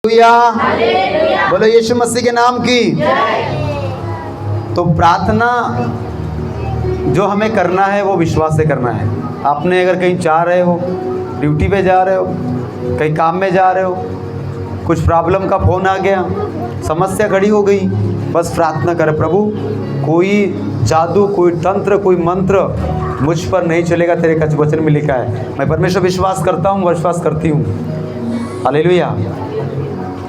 Hallelujah. बोलो यीशु मसीह के नाम की। तो प्रार्थना जो हमें करना है वो विश्वास से करना है। आपने अगर कहीं जा रहे हो, ड्यूटी पे जा रहे हो, कहीं काम में जा रहे हो, कुछ प्रॉब्लम का फ़ोन आ गया, समस्या खड़ी हो गई, बस प्रार्थना करें, प्रभु कोई जादू, कोई तंत्र, कोई मंत्र मुझ पर नहीं चलेगा, तेरे वचन में लिखा है। मैं परमेश्वर विश्वास करता हूँ, विश्वास करती हूँ। हालेलुया।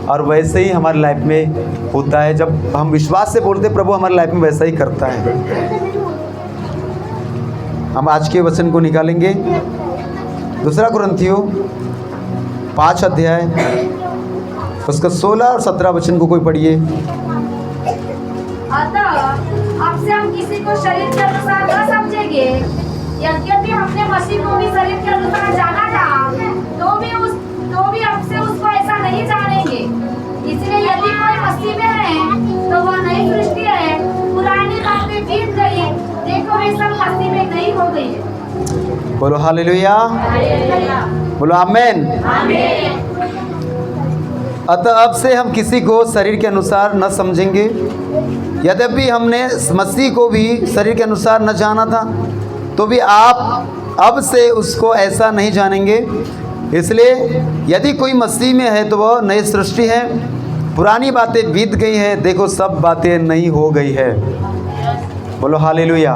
और वैसे ही हमारी लाइफ में होता है, जब हम विश्वास से बोलते प्रभु हमारी लाइफ में वैसा ही करता है। हम आज के वचन को निकालेंगे, दूसरा कुरिन्थियों 5 अध्याय उसका 16 और 17 वचन को कोई पढ़िए। अतः अब से हम किसी को शरीर के अनुसार न समझेंगे, यद्यपि हमने मसीह को भी शरीर के अनुसार जाना था, तो भी अब से उसको ऐसा नहीं जानेंगे। इसलिए यदि कोई मसीह में है तो वह नई सृष्टि है, पुरानी बातें बीत गई, देखो वे सब मसीह में नई हो गई है। बोलो हालेलुया, बोलो आमेन। अतः अब से हम किसी को शरीर के अनुसार न समझेंगे, यद्यपि हमने मसीह को भी शरीर के अनुसार न जाना था, तो भी आप अब से उसको ऐसा नहीं जानेंगे। इसलिए यदि कोई मसीह में है तो वह नई सृष्टि है, पुरानी बातें बीत गई है, देखो सब बातें नई हो गई है। बोलो हालेलुया।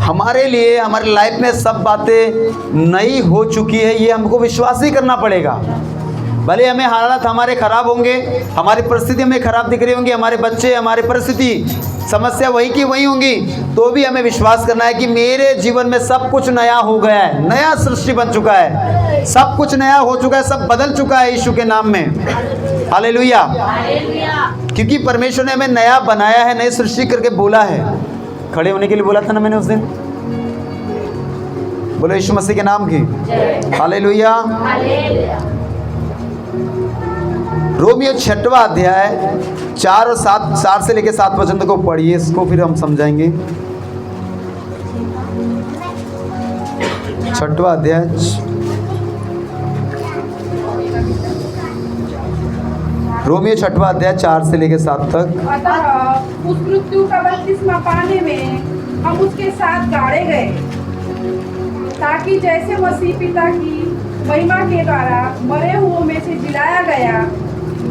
हमारे लिए हमारी लाइफ में सब बातें नई हो चुकी है, ये हमको विश्वास ही करना पड़ेगा। भले हमें हालात हमारे ख़राब होंगे, हमारी परिस्थिति हमें ख़राब दिख रही होंगी, हमारे बच्चे, हमारी परिस्थिति, समस्या वही की वही होंगी, तो भी हमें विश्वास करना है कि मेरे जीवन में सब कुछ नया हो गया है, नया सृष्टि बन चुका है, सब कुछ नया हो चुका है, सब बदल चुका है यीशु के नाम में। हालेलुया। क्योंकि परमेश्वर ने हमें नया बनाया है, नई सृष्टि करके बोला है। खड़े होने के लिए बोला था ना मैंने उस दिन। बोलो यीशु मसीह के नाम की। हालेलुया। रोमियो 6वां अध्याय 4 और 7 से लेकर 7 वचन तक को पढ़िए, इसको फिर हम समझाएंगे। 6वां अध्याय रोमियो 6वां अध्याय 4 से लेकर 7 तक। अतः उस मृत्यु का बपतिस्मा पाने में हम उसके साथ गाड़े गए, ताकि जैसे मसीह पिता की महिमा के द्वारा मरे हुओं में से जिलाया गया,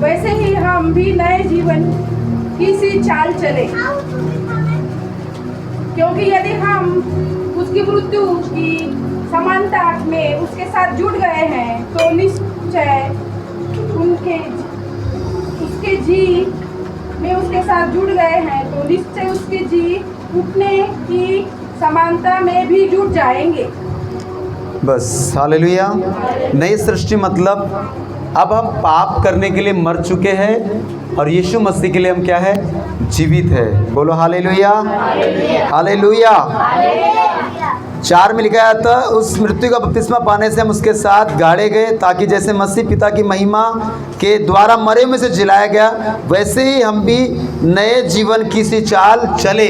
वैसे ही हम भी नए जीवन की सी चाल चले। क्योंकि यदि हम उसकी मृत्यु की समानता में उसके साथ जुड़ गए हैं, तो निश्चय उसके जी में उसके साथ जुड़ गए हैं, तो निश्चय उसके जी उठने की समानता में भी जुड़ जाएंगे। बस हालेलुया। नई सृष्टि मतलब अब हम पाप करने के लिए मर चुके हैं और यीशु मसीह के लिए हम क्या है, जीवित है। बोलो हालेलुया, हालेलुया। 4 में लिखा था, उस मृत्यु का बपतिस्मा पाने से हम उसके साथ गाड़े गए, ताकि जैसे मसीह पिता की महिमा के द्वारा मरे में से जिलाया गया, वैसे ही हम भी नए जीवन की सी चाल चले।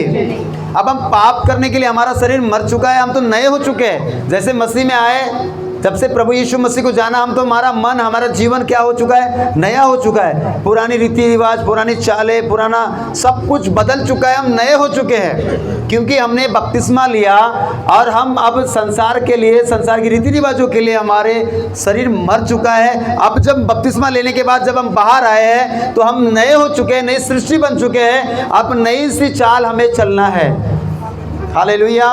अब हम पाप करने के लिए हमारा शरीर मर चुका है, हम तो नए हो चुके हैं। जैसे मसीह में आए, जब से प्रभु यीशु मसीह को जाना, हम तो हमारा मन, हमारा जीवन क्या हो चुका है, नया हो चुका है। पुरानी रीति रिवाज, पुरानी चालें, पुराना सब कुछ बदल चुका है, हम नए हो चुके हैं, क्योंकि हमने बपतिस्मा लिया और हम अब संसार के लिए, संसार की रीति रिवाजों के लिए हमारे शरीर मर चुका है। अब जब बपतिस्मा लेने के बाद जब हम बाहर आए हैं, तो हम नए हो चुके हैं, नई सृष्टि बन चुके हैं। अब नई सी चाल हमें चलना है। हालेलुया।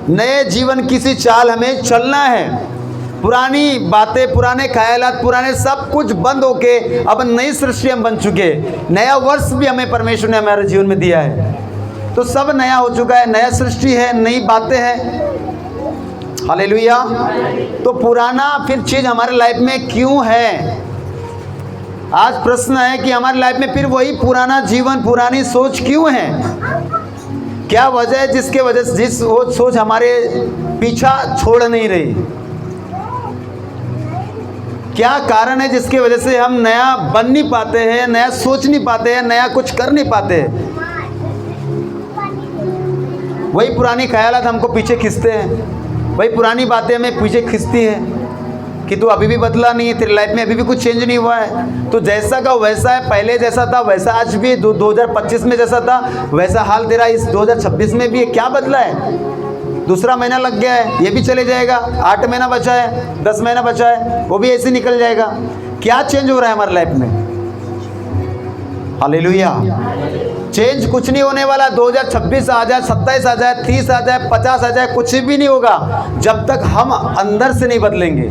नए जीवन की सी चाल हमें चलना है। पुरानी बातें, पुराने ख्यालात, पुराने सब कुछ बंद होके अब नई सृष्टि हम बन चुके। नया वर्ष भी हमें परमेश्वर ने हमारे जीवन में दिया है, तो सब नया हो चुका है, नया सृष्टि है, नई बातें हैं। हालेलुया। तो पुराना फिर चीज़ हमारे लाइफ में क्यों है? आज प्रश्न है कि हमारी लाइफ में फिर वही पुराना जीवन, पुरानी सोच क्यों है? क्या वजह है जिसके वजह से जिस वो सोच हमारे पीछा छोड़ नहीं रही? क्या कारण है जिसकी वजह से हम नया बन नहीं पाते हैं, नया सोच नहीं पाते हैं, नया कुछ कर नहीं पाते? वही पुरानी ख्यालात हमको पीछे खींचते हैं, वही पुरानी बातें हमें पीछे खींचती हैं। कि तू अभी भी बदला नहीं है, तेरी लाइफ में अभी भी कुछ चेंज नहीं हुआ है, तो जैसा का वैसा है, पहले जैसा था वैसा आज भी 2025 में जैसा था वैसा हाल तेरा इस 2026 में भी है, क्या बदला है? दूसरा महीना लग गया है, ये भी चले जाएगा, 8 महीना बचा है, 10 महीना बचा है, वो भी ऐसे निकल जाएगा। क्या चेंज हो रहा है हमारी लाइफ में? हालेलुया। चेंज कुछ नहीं होने वाला। 2026 आ जाए, 27 आ जाए, 30 आ जाए, 50 आ जाए, कुछ भी नहीं होगा जब तक हम अंदर से नहीं बदलेंगे,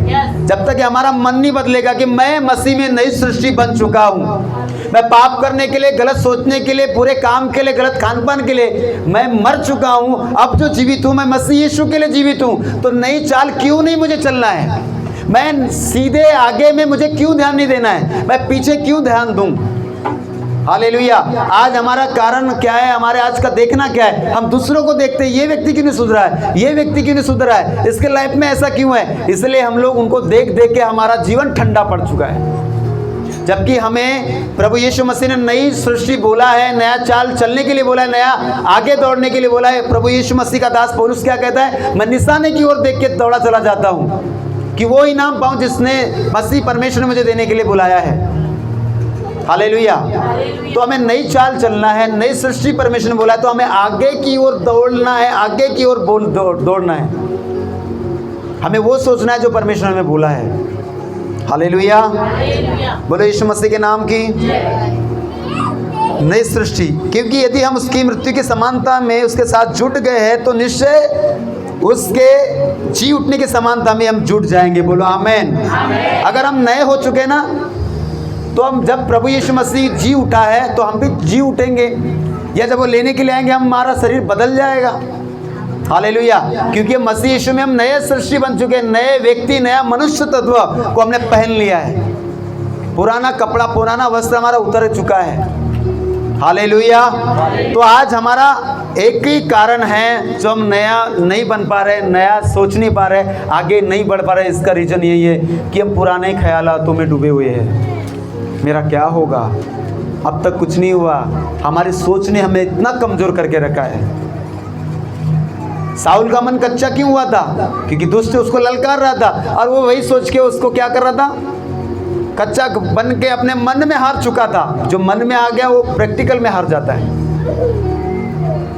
जब तक हमारा मन नहीं बदलेगा कि मैं मसीह में नई सृष्टि बन चुका हूँ। मैं पाप करने के लिए, गलत सोचने के लिए, बुरे काम के लिए, गलत खान पान के लिए मैं मर चुका हूँ। अब जो जीवित हूँ मैं मसीह यीशु के लिए जीवित हूँ। तो नई चाल क्यों नहीं मुझे चलना है? मैं सीधे आगे में मुझे क्यों ध्यान नहीं देना है? मैं पीछे क्यों ध्यान दूँ? हालेलुया। आज हमारा कारण क्या है? हमारे आज का देखना क्या है? हम दूसरों को देखते हैं, ये व्यक्ति क्यों नहीं सुधरा है, ये व्यक्ति क्यों नहीं सुधरा है, इसके लाइफ में ऐसा क्यों है? इसलिए हम लोग उनको देख देख के हमारा जीवन ठंडा पड़ चुका है। जबकि हमें प्रभु यीशु मसीह ने नई सृष्टि बोला है, नया चाल चलने के लिए बोला है, नया आगे दौड़ने के लिए बोला है। प्रभु यीशु मसीह का दास पौलुस क्या कहता है? मैं निशाने की ओर देख के दौड़ा चला जाता हूँ कि वो इनाम पाऊँ जिसने मसीह परमेश्वर ने मुझे देने के लिए बुलाया है। हालेलुया। तो हमें नई चाल चलना है, नई सृष्टि परमेश्वर ने बोला है, तो हमें आगे की ओर दौड़ना है, आगे की ओर दौड़ना है। हमें वो सोचना है जो परमेश्वर ने हमें बोला है। हालेलुया। बोलो यीशु मसीह के नाम की नई सृष्टि। क्योंकि यदि हम उसकी मृत्यु की समानता में उसके साथ जुट गए हैं तो निश्चय उसके जी उठने की समानता में हम जुट जाएंगे। बोलो आमीन। अगर हम नए हो चुके ना, तो हम जब प्रभु यीशु मसीह जी उठा है तो हम भी जी उठेंगे, या जब वो लेने के लिए आएंगे हमारा शरीर बदल जाएगा। हालेलुया। क्योंकि हम मसीह यीशु में हम नए सृष्टि बन चुके हैं, नए व्यक्ति, नया मनुष्य तत्व को हमने पहन लिया है। पुराना कपड़ा, पुराना वस्त्र हमारा उतर चुका है। हालेलुया। तो आज हमारा एक ही कारण है जो हम नया नहीं बन पा रहे, नया सोच नहीं पा रहे, आगे नहीं बढ़ पा रहे। इसका रीज़न यही है कि हम पुराने ख्यालातों में डूबे हुए हैं। मेरा क्या होगा, अब तक कुछ नहीं हुआ। हमारी सोच ने हमें इतना कमज़ोर करके रखा है। साउल का मन कच्चा क्यों हुआ था? क्योंकि दुष्ट उसको ललकार रहा था और वो वही सोच के उसको क्या कर रहा था? कच्चा बन के अपने मन में हार चुका था। जो मन में आ गया वो प्रैक्टिकल में हार जाता है।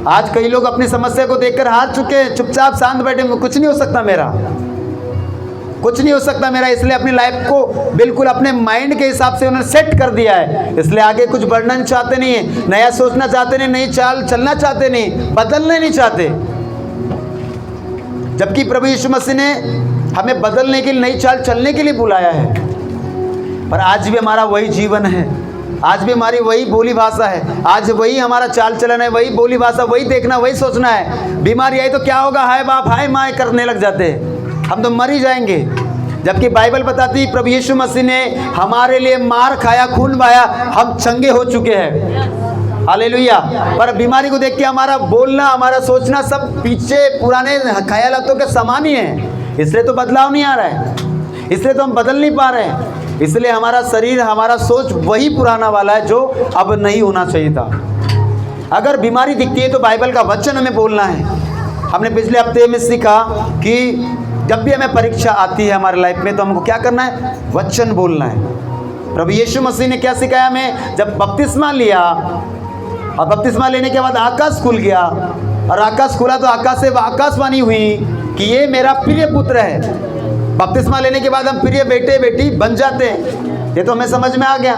आज कई लोग अपनी समस्या को देखकर हार चुके हैं, चुपचाप शांत बैठे, कुछ नहीं हो सकता मेरा, कुछ नहीं हो सकता मेरा। इसलिए अपनी लाइफ को बिल्कुल अपने माइंड के हिसाब से उन्होंने सेट कर दिया है। इसलिए आगे कुछ बढ़ना नहीं चाहते, नहीं है नया सोचना चाहते, नहीं नई चाल चलना चाहते, नहीं बदलना नहीं चाहते। जबकि प्रभु यीशु मसीह ने हमें बदलने के लिए, नई चाल चलने के लिए बुलाया है। पर आज भी हमारा वही जीवन है, आज भी हमारी वही बोली भाषा है, आज वही हमारा चाल चलन है, वही बोली भाषा, वही देखना, वही सोचना है। बीमारी आई तो क्या होगा, हाय बाप हाय माँ करने लग जाते हैं, हम तो मर ही जाएंगे। जबकि बाइबल बताती है प्रभु यीशु मसीह ने हमारे लिए मार खाया, खून बहाया, हम चंगे हो चुके हैं। हालेलुया। पर बीमारी को देख के हमारा बोलना, हमारा सोचना सब पीछे पुराने ख्यालातों के समान ही है। इसलिए तो बदलाव नहीं आ रहा है, इसलिए तो हम बदल नहीं पा रहे हैं। इसलिए हमारा शरीर, हमारा सोच वही पुराना वाला है जो अब नहीं होना चाहिए था। अगर बीमारी दिखती है तो बाइबल का वचन हमें बोलना है। हमने पिछले हफ्ते में सीखा कि जब भी हमें परीक्षा आती है हमारे लाइफ में तो हमको क्या करना है? वचन बोलना है। प्रभु यीशु मसीह ने क्या सिखाया हमें? जब बपतिस्मा लिया और बपतिस्मा लेने के बाद आकाश खुल गया, और आकाश खुला तो आकाश से आकाशवाणी हुई कि ये मेरा प्रिय पुत्र है। बपतिस्मा लेने के बाद हम प्रिय बेटे बेटी बन जाते हैं, ये तो हमें समझ में आ गया।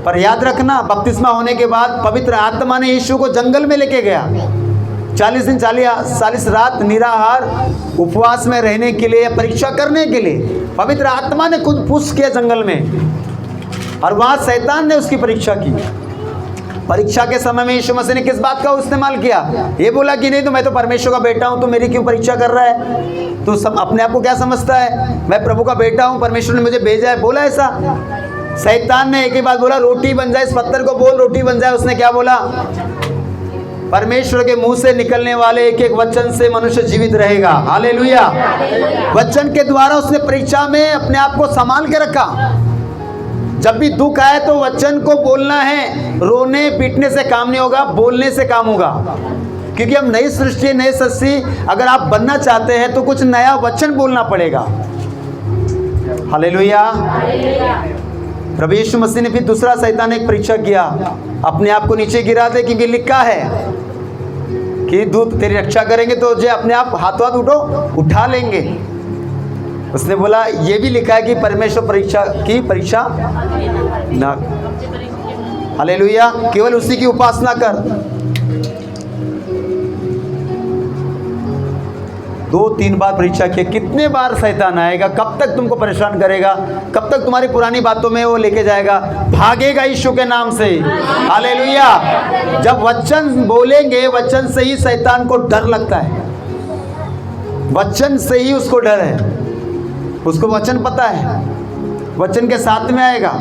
पर याद रखना, बपतिस्मा होने के बाद पवित्र आत्मा ने यीशु को जंगल में लेके गया। 40 दिन 40 रात निराहार उपवास में रहने के लिए, परीक्षा करने के लिए पवित्र आत्मा ने खुद पुश किया जंगल में, और वहाँ शैतान ने उसकी परीक्षा की। परीक्षा के समय में यीशु मसीह ने किस बात का इस्तेमाल किया? ये बोला कि नहीं तो मैं तो परमेश्वर का बेटा हूँ, तो मेरी क्यों परीक्षा कर रहा है? तो सब अपने आप को क्या समझता है? मैं प्रभु का बेटा हूँ, परमेश्वर ने मुझे भेजा है। बोला ऐसा? शैतान ने एक ही बात बोला, रोटी बन जाए, इस पत्थर को बोल रोटी बन जाए। उसने क्या बोला? परमेश्वर के मुंह से निकलने वाले एक एक वचन से मनुष्य जीवित रहेगा। हालेलुया। वचन के द्वारा उसने परीक्षा में अपने आप को संभाल के रखा। जब भी दुख आए तो वचन को बोलना है। रोने पीटने से काम नहीं होगा, बोलने से काम होगा। क्योंकि हम नई सृष्टि, नई सृष्टि अगर आप बनना चाहते हैं तो कुछ नया वचन बोलना पड़ेगा। हालेलुया। प्रभु यीशु मसीह ने फिर दूसरा शैतान एक परीक्षा किया, अपने आप को नीचे गिरा दे, क्योंकि लिखा है कि दूत तेरी रक्षा करेंगे तो जो अपने आप हाथों हाथ उठा लेंगे। उसने बोला ये भी लिखा है कि परमेश्वर परीक्षा ना, हालेलुया, केवल उसी की उपासना कर। 2-3 बार परीक्षा किया, कितने बार शैतान आएगा, कब तक तुमको परेशान करेगा, कब तक तुम्हारी पुरानी बातों में वो लेके जाएगा, भागेगा यीशु के नाम से। हालेलुया। जब वचन बोलेंगे, वचन से ही शैतान को डर लगता है, वचन से ही उसको डर है, उसको वचन पता है, वचन के साथ में आएगा,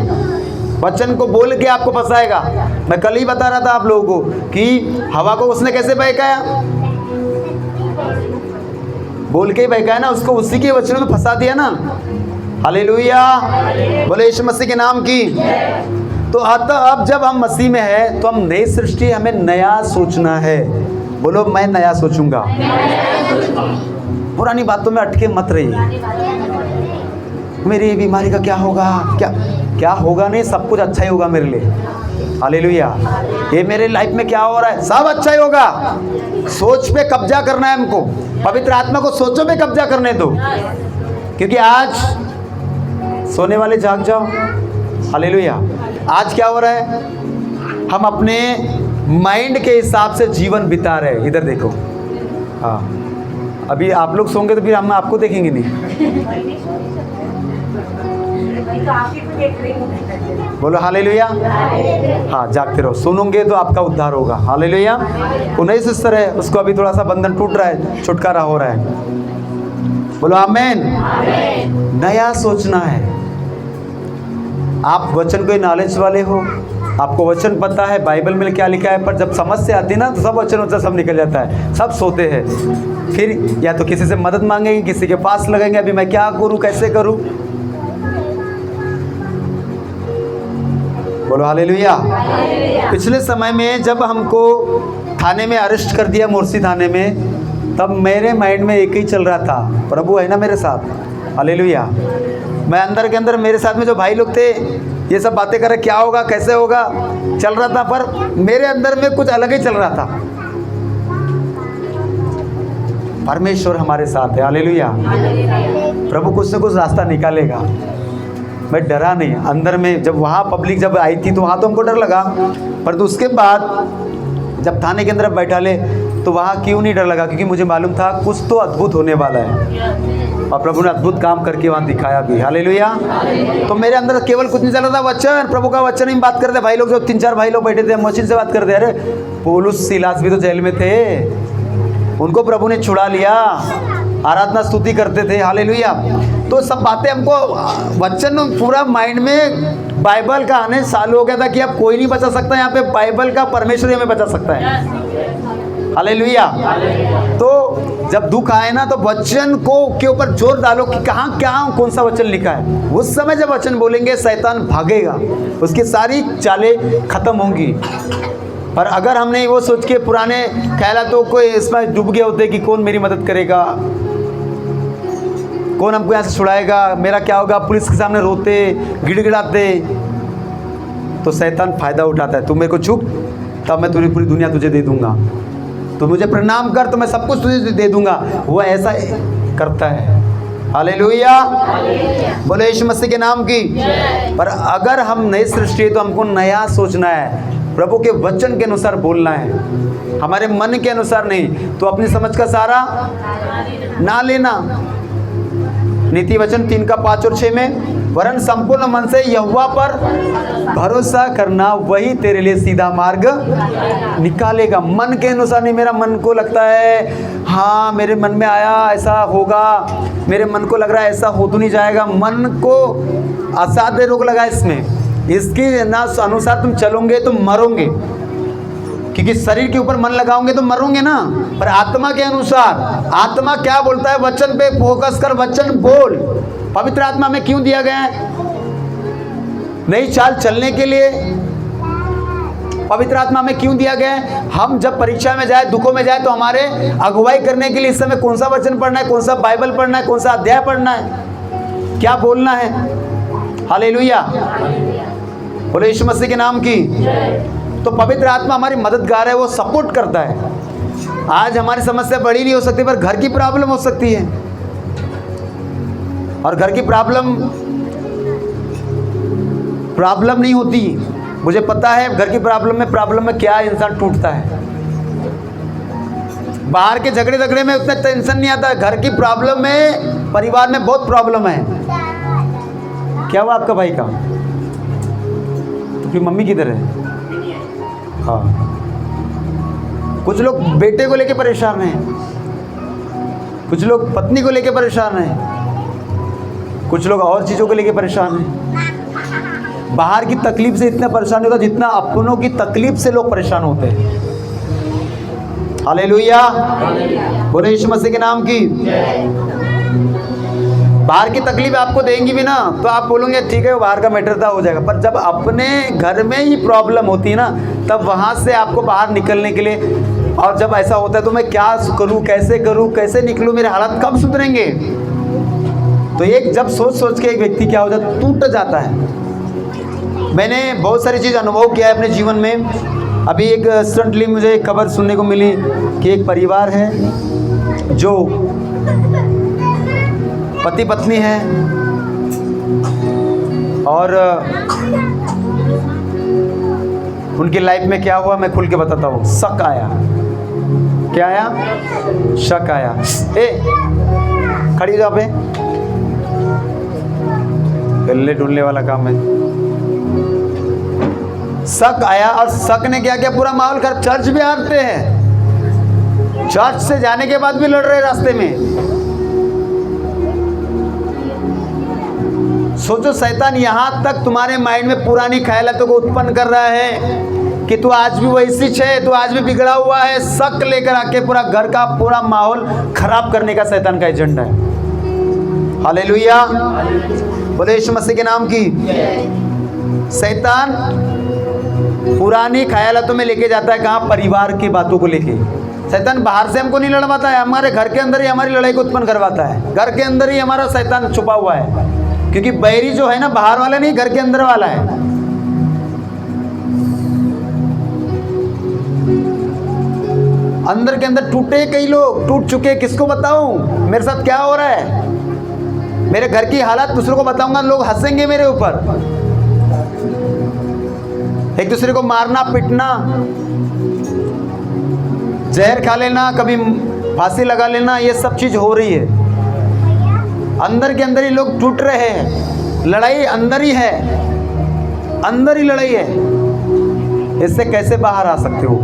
वचन को बोल के आपको फंसाएगा। मैं कल ही बता रहा था आप लोगों को कि हवा को उसने कैसे बहकाया, बोल के ही बहकाया ना, उसको उसी के वचनों में फंसा दिया ना। हालेलुया, बोले यीशु मसीह के नाम की। तो अतः अब जब हम मसीह में है तो हम नई सृष्टि, हमें नया सोचना है। बोलो मैं नया सोचूंगा। पुरानी बातों में अटके मत रहिए, मेरी बीमारी का क्या होगा, क्या होगा, नहीं, सब कुछ अच्छा ही होगा मेरे लिए। हालेलुया। ये मेरे लाइफ में क्या हो रहा है, सब अच्छा ही होगा। सोच पे कब्जा करना है हमको, पवित्र आत्मा को सोचों पे कब्जा करने दो, क्योंकि आज सोने वाले जाग जाओ। हालेलुया। आज क्या हो रहा है, हम अपने माइंड के हिसाब से जीवन बिता रहे हैं। इधर देखो, हाँ, अभी आप लोग सोंगे तो फिर हम आपको देखेंगे नहीं। बोलो हालेलुया। हाँ, जागते रहो, सुनोगे तो आपका उद्धार होगा। हालेलुया। 19 सिस्टर है, उसको अभी थोड़ा सा बंधन टूट रहा है, छुटकारा हो रहा है। बोलो आमेन। नया सोचना है। आप वचन को नॉलेज वाले हो, आपको वचन पता है बाइबल में क्या लिखा है, पर जब समस्या आती है ना तो सब वचन सब निकल जाता है, सब सोते हैं। फिर या तो किसी से मदद मांगेंगे, किसी के पास लगेंगे, अभी मैं क्या करूं, कैसे करूं। बोलो हालेलुया। पिछले समय में जब हमको थाने में अरेस्ट कर दिया, मोर्सी थाने में, तब मेरे माइंड में एक ही चल रहा था, प्रभु है ना मेरे साथ। हालेलुया। मैं अंदर के अंदर, मेरे साथ में जो भाई लोग थे ये सब बातें कर रहे, क्या होगा, कैसे होगा, चल रहा था, पर मेरे अंदर में कुछ अलग ही चल रहा था। परमेश्वर हमारे साथ है। हालेलुया। प्रभु कुछ न कुछ रास्ता निकालेगा। मैं डरा नहीं अंदर में। जब वहाँ पब्लिक जब आई थी तो वहाँ तो हमको डर लगा, पर तो उसके बाद जब थाने के अंदर बैठा ले तो वहाँ क्यों नहीं डर लगा, क्योंकि मुझे मालूम था कुछ तो अद्भुत होने वाला है, और प्रभु ने अद्भुत काम करके वहाँ दिखाया भी। हालेलुया। तो मेरे अंदर केवल कुछ नहीं चल रहा था, वचन, प्रभु का वचन ही बात करते। भाई लोग जो 3-4 भाई लोग बैठे थे, मशीन से बात करते। अरे पौलुस सीलास भी तो जेल में थे, उनको प्रभु ने छुड़ा लिया, आराधना स्तुति करते थे। हालेलुया। तो सब बातें हमको वचन पूरा माइंड में बाइबल का आने साल हो गया था कि अब कोई नहीं बचा सकता यहाँ पे, बाइबल का परमेश्वर हमें बचा सकता है। हालेलुया। तो जब दुख आए ना तो वचन को के ऊपर जोर डालो कि कहाँ क्या कौन सा वचन लिखा है। उस समय जब वचन बोलेंगे शैतान भागेगा, उसकी सारी चालें खत्म होंगी। पर अगर हमने वो सोच के पुराने ख्यालों को इसमें डूब गए होते कि कौन मेरी मदद करेगा, कौन हमको यहाँ से छुड़ाएगा, मेरा क्या होगा, पुलिस के सामने रोते गिड़गिड़ाते, तो शैतान फ़ायदा उठाता है। तू मेरे को छुप, तब मैं तुझे पूरी दुनिया तुझे दे दूंगा, तो मुझे प्रणाम कर तो मैं सब कुछ तुझे दे दूंगा। वो ऐसा करता है। हालेलुया। बोले यीशु मसीह के नाम की। पर अगर हम नई सृष्टि है तो हमको नया सोचना है, प्रभु के वचन के अनुसार बोलना है, हमारे मन के अनुसार नहीं। तो अपनी समझ का सहारा ना लेना। नीति वचन 3:5 और 6 में, वरन संपूर्ण मन से यहोवा पर भरोसा करना, वही तेरे लिए सीधा मार्ग निकालेगा। मन के अनुसार नहीं। मेरा मन को लगता है, हाँ मेरे मन में आया ऐसा होगा, मेरे मन को लग रहा है ऐसा हो तो नहीं जाएगा। मन को असाध्य रोक लगा इसमें। इसके ना अनुसार तुम चलोगे तो मरोगे, क्योंकि शरीर के ऊपर मन लगाओगे तो मरोगे ना। पर आत्मा के अनुसार, आत्मा क्या बोलता है, वचन पे फोकस कर, वचन बोल। पवित्र आत्मा में क्यों दिया गया है? नई चाल चलने के लिए पवित्र आत्मा में क्यों दिया गया है? हम जब परीक्षा में जाए, दुखों में जाए, तो हमारे अगुवाई करने के लिए इस समय कौन सा वचन पढ़ना है, कौन सा बाइबल पढ़ना है, कौन सा अध्याय पढ़ना है। क्या बोलना है। हालेलुया, बोले यीशु मसीह के नाम की। तो पवित्र आत्मा हमारी मददगार है, वो सपोर्ट करता है। आज हमारी समस्या बड़ी नहीं हो सकती, पर घर की प्रॉब्लम हो सकती है, और घर की प्रॉब्लम नहीं होती। मुझे पता है घर की प्रॉब्लम में क्या इंसान टूटता है। बाहर के झगड़े में उतना टेंशन नहीं आता, घर की प्रॉब्लम में, परिवार में बहुत प्रॉब्लम है। क्या हुआ आपका भाई का? तो फिर मम्मी किधर है? हाँ, कुछ लोग बेटे को लेके परेशान हैं, कुछ लोग पत्नी को लेके परेशान हैं, कुछ लोग और चीज़ों को लेके परेशान हैं। बाहर की तकलीफ से इतना परेशान नहीं होता जितना अपनों की तकलीफ से लोग परेशान होते हैं। हालेलुया, बोले यीशु मसीह के नाम की। बाहर की तकलीफ आपको देंगी भी ना तो आप बोलोगे ठीक है वो बाहर का मैटर था, हो जाएगा। पर जब अपने घर में ही प्रॉब्लम होती है ना, तब वहाँ से आपको बाहर निकलने के लिए, और जब ऐसा होता है तो मैं क्या करूँ, कैसे निकलूँ, मेरे हालात कब सुधरेंगे। तो एक जब सोच के एक व्यक्ति क्या हो जाता है, टूट जाता है। मैंने बहुत सारी चीज़ अनुभव किया है अपने जीवन में। अभी एक रिसेंटली मुझे एक खबर सुनने को मिली कि एक परिवार है जो पति पत्नी है, और उनकी लाइफ में क्या हुआ मैं खुल के बताता हूँ। शक आया। क्या आया? शक आया। खड़ी जगह पे, गले ढूंढने वाला काम है। शक आया, और शक ने क्या किया, पूरा माहौल कर। चर्च भी आते हैं, चर्च से जाने के बाद भी लड़ रहे रास्ते में। सोचो, शैतान यहाँ तक तुम्हारे माइंड में पुरानी ख्यालों को उत्पन्न कर रहा है कि तू आज भी वैसी है, तू आज भी बिगड़ा हुआ है। शक लेकर आके पूरा घर का पूरा माहौल खराब करने का शैतान का एजेंडा है। हालेलुया, बोले यीशु मसीह के नाम की। शैतान पुरानी ख्यालों में लेके जाता है, कहाँ? परिवार की बातों को लेके। शैतान बाहर से हमको नहीं लड़वाता है, हमारे घर के अंदर ही हमारी लड़ाई को उत्पन्न करवाता है। घर के अंदर ही हमारा शैतान छुपा हुआ है, क्योंकि बैरी जो है ना, बाहर वाला नहीं, घर के अंदर वाला है। अंदर के अंदर टूटे, कई लोग टूट चुके। किसको बताऊं मेरे साथ क्या हो रहा है? मेरे घर की हालत दूसरों को बताऊंगा, लोग हंसेंगे मेरे ऊपर। एक दूसरे को मारना पीटना, जहर खा लेना, कभी फांसी लगा लेना, ये सब चीज हो रही है। अंदर के अंदर ही लोग टूट रहे हैं। लड़ाई अंदर ही है, अंदर ही लड़ाई है। इससे कैसे बाहर आ सकते हो?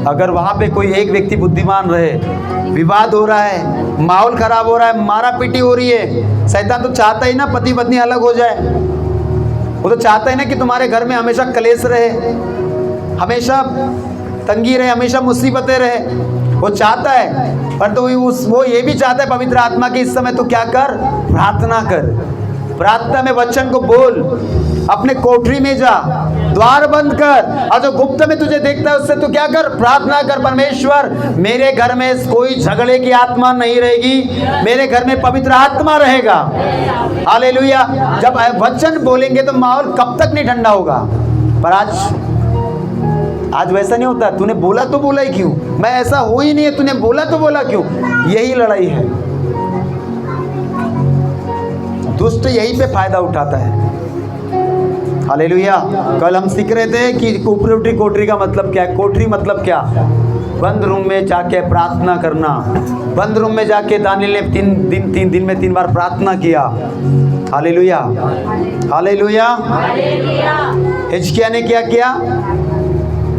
अगर वहाँ पे कोई एक व्यक्ति बुद्धिमान रहे, विवाद हो रहा है, माहौल खराब हो रहा है, मारा पीटी हो रही है। शैतान तो चाहता ही ना पति पत्नी अलग हो जाए। वो तो चाहता है ना कि तुम्हारे घर में हमेशा कलेश रहे, हमेशा तंगी रहे, हमेशा मुसीबतें रहे। वो चाहता है, पर तो वो ये भी चाहता है पवित्र आत्मा की इस समय तो क्या कर, प्रार्थना कर, प्रार्थना में वचन को बोल, अपने कोठरी में जा, द्वार बंद कर, और जो गुप्त में तुझे देखता है उससे तू क्या कर, प्रार्थना कर। परमेश्वर, मेरे घर में कोई झगड़े की आत्मा नहीं रहेगी, मेरे घर में पवित्र आत्मा रहेगा। हालेलुया। जब वचन बोलेंगे तो माहौल कब तक नहीं ठंडा होगा। पर आज वैसा नहीं होता। तूने बोला तो बोला ही क्यों? मैं ऐसा हो ही नहीं है, तूने बोला तो बोला क्यों? यही लड़ाई है। दुष्ट यही पे फायदा उठाता है। हालेलुया। कल हम सीख रहे थे कि ऊपरी कोठरी का मतलब क्या है। कोठरी मतलब क्या? बंद रूम में जाके प्रार्थना करना। बंद रूम में जाके दानिएल ने 3 दिन में 3 बार प्रार्थना किया। Hallelujah, hallelujah. हिजकिय्याह ने क्या किया?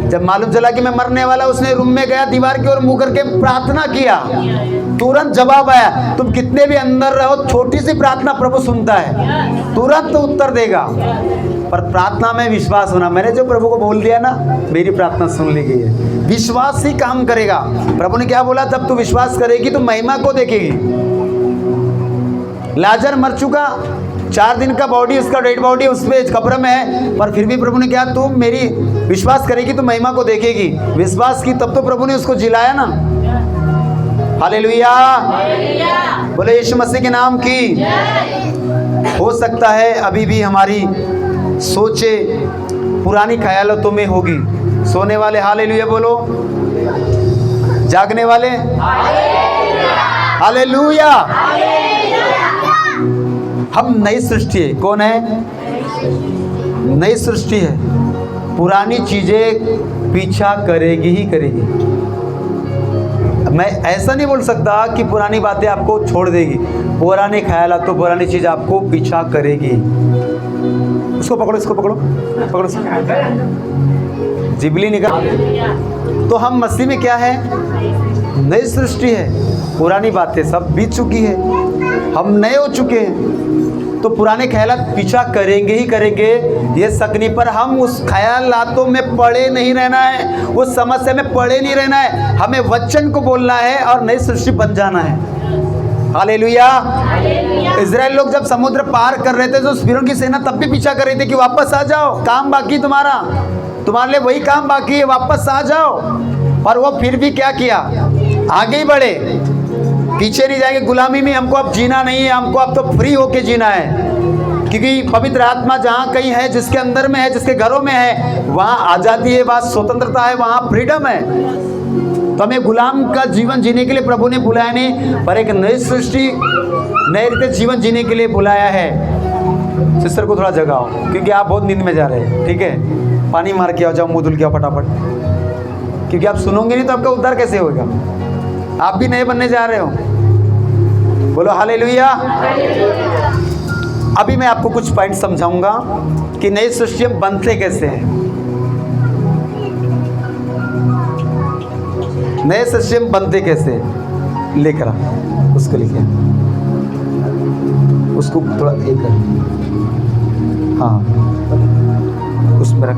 जब मालूम चला कि मैं मरने वाला, उसने रूम में गया, दीवार की ओर मुंह करके प्रार्थना किया। तुरंत जवाब आया। तुम कितने भी अंदर रहो, छोटी सी प्रार्थना प्रभु सुनता है, तुरंत उत्तर देगा। पर प्रार्थना में विश्वास होना। मैंने जो प्रभु को बोल दिया ना, मेरी प्रार्थना सुन ली गई है। विश्वास ही काम करेगा। प्रभु ने क्या बोला? जब तू विश्वास करेगी तो महिमा को देखेगी। लाजर मर चुका, 4 दिन का बॉडी, उसका डेड बॉडी उस पे कब्र में है, पर फिर भी प्रभु ने क्या, तू मेरी विश्वास करेगी तो महिमा को देखेगी। विश्वास की, तब तो प्रभु ने उसको जिलाया ना। हालेलुया, बोले यीशु मसीह के नाम की। हो सकता है अभी भी हमारी सोचे पुरानी ख्यालों में होगी। सोने वाले हालेलुया बोलो, जागने वाले हालेलुया। हम नई सृष्टि है। कौन है? नई सृष्टि है। पुरानी चीजें पीछा करेगी ही करेगी। मैं ऐसा नहीं बोल सकता कि पुरानी बातें आपको छोड़ देगी। पुराने ख्यालात तो पुरानी चीज आपको पीछा करेगी। उसको पकड़ो, इसको पकड़ो, पकड़ो, जिबली निकाल। तो हम मसीह में क्या है? नई सृष्टि है। पुरानी बातें सब बीत चुकी है, हम नए हो चुके हैं। तो पुराने ख्यालात पीछा करेंगे ही करेंगे, ये शक नहीं। पर हम उस ख्यालातों में पड़े नहीं रहना है, उस समस्या में पड़े नहीं रहना है। हमें वचन को बोलना है और नई सृष्टि बन जाना है। हालेलुया। इजराइल लोग जब समुद्र पार कर रहे थे तो फिरौन की सेना तब भी पीछा कर रही थी कि वापस आ जाओ, काम बाकी तुम्हारा, तुम्हारे लिए वही काम बाकी है, वापस आ जाओ। और वो फिर भी क्या किया? आगे ही बढ़े, पीछे नहीं जाएंगे। गुलामी में हमको अब जीना नहीं है, हमको अब तो फ्री होके जीना है। क्योंकि पवित्र आत्मा जहाँ कहीं है, जिसके अंदर में है, जिसके घरों में है, वहाँ आज़ादी है, वहाँ स्वतंत्रता है, वहाँ फ्रीडम है। तो हमें गुलाम का जीवन जीने के लिए प्रभु ने बुलाया नहीं, पर एक नई सृष्टि, नए रीते जीवन जीने के लिए बुलाया है। सिस्टर को थोड़ा जगाओ, क्योंकि आप बहुत नींद में जा रहे हैं। ठीक है, पानी मार के आ जाओ, मुँह धुल के आओ फटाफट, क्योंकि आप सुनोगे नहीं तो आपका उद्धार कैसे होगा? आप भी नए बनने जा रहे हो। बोलो हालेलुया। अभी मैं आपको कुछ पॉइंट समझाऊंगा कि नई सृष्टि हम बनते कैसे हैं। नए सृष्टि हम बनते कैसे हैं? लेकर आ, उसको लिखे, उसको थोड़ा एक, हाँ उसमें रख।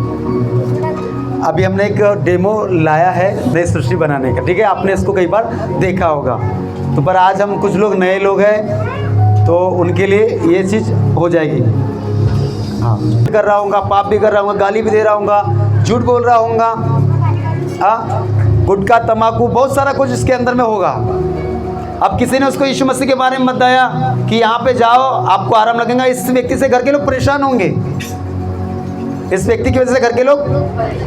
अभी हमने एक डेमो लाया है नई सृष्टि बनाने का। ठीक है, आपने इसको कई बार देखा होगा। तो पर आज हम कुछ लोग नए लोग हैं, तो उनके लिए ये चीज़ हो जाएगी। हाँ, कर रहा हूँगा, पाप भी कर रहा हूँगा, गाली भी दे रहा हूँगा, झूठ बोल रहा हूँगा, हाँ, गुटखा, तम्बाकू, बहुत सारा कुछ इसके अंदर में होगा। अब किसी ने उसको यीशु मसीह के बारे में बताया कि यहाँ पे जाओ आपको आराम लगेगा, इस व्यक्ति से घर के लोग परेशान होंगे। इस व्यक्ति की वजह से घर के लोग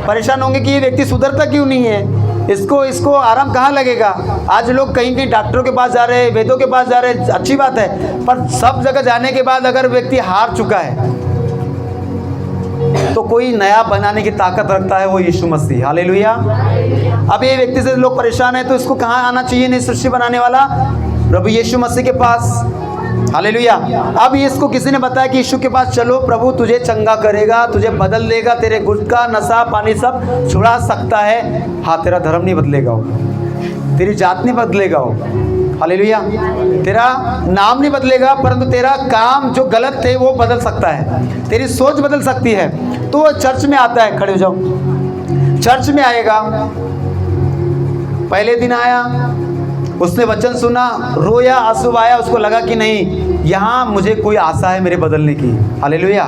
परेशान होंगे कि ये व्यक्ति सुधरता क्यों नहीं है, इसको आराम कहाँ लगेगा। आज लोग कहीं कहीं डॉक्टरों के पास जा रहे हैं, वेदों के पास जा रहे हैं, अच्छी बात है। पर सब जगह जाने के बाद अगर व्यक्ति हार चुका है तो कोई नया बनाने की ताकत रखता है, वो यीशु मसीह। हालेलुया। अब ये व्यक्ति से लोग परेशान है, तो इसको कहाँ आना चाहिए नई सृष्टि बनाने वाला? प्रभु यीशु मसीह के पास। हालेलुया। अब इसको किसी ने बताया कि यीशु के पास चलो, प्रभु तुझे चंगा करेगा, तुझे बदल देगा, तेरे गुटखा, नशा पानी सब छुड़ा सकता है। हाँ, तेरा धर्म नहीं बदलेगा हो, तेरी जात नहीं बदलेगा हो, हालेलुया, तेरा नाम नहीं बदलेगा, परंतु तेरा काम जो गलत थे वो बदल सकता है, तेरी सोच बदल सकती है। तो वो चर्च में आता है, खड़े हो जाओ, चर्च में आएगा। पहले दिन आया, उसने वचन सुना, रोया, आंसू आया, उसको लगा कि नहीं, यहाँ मुझे कोई आशा है मेरे बदलने की। हालेलुया।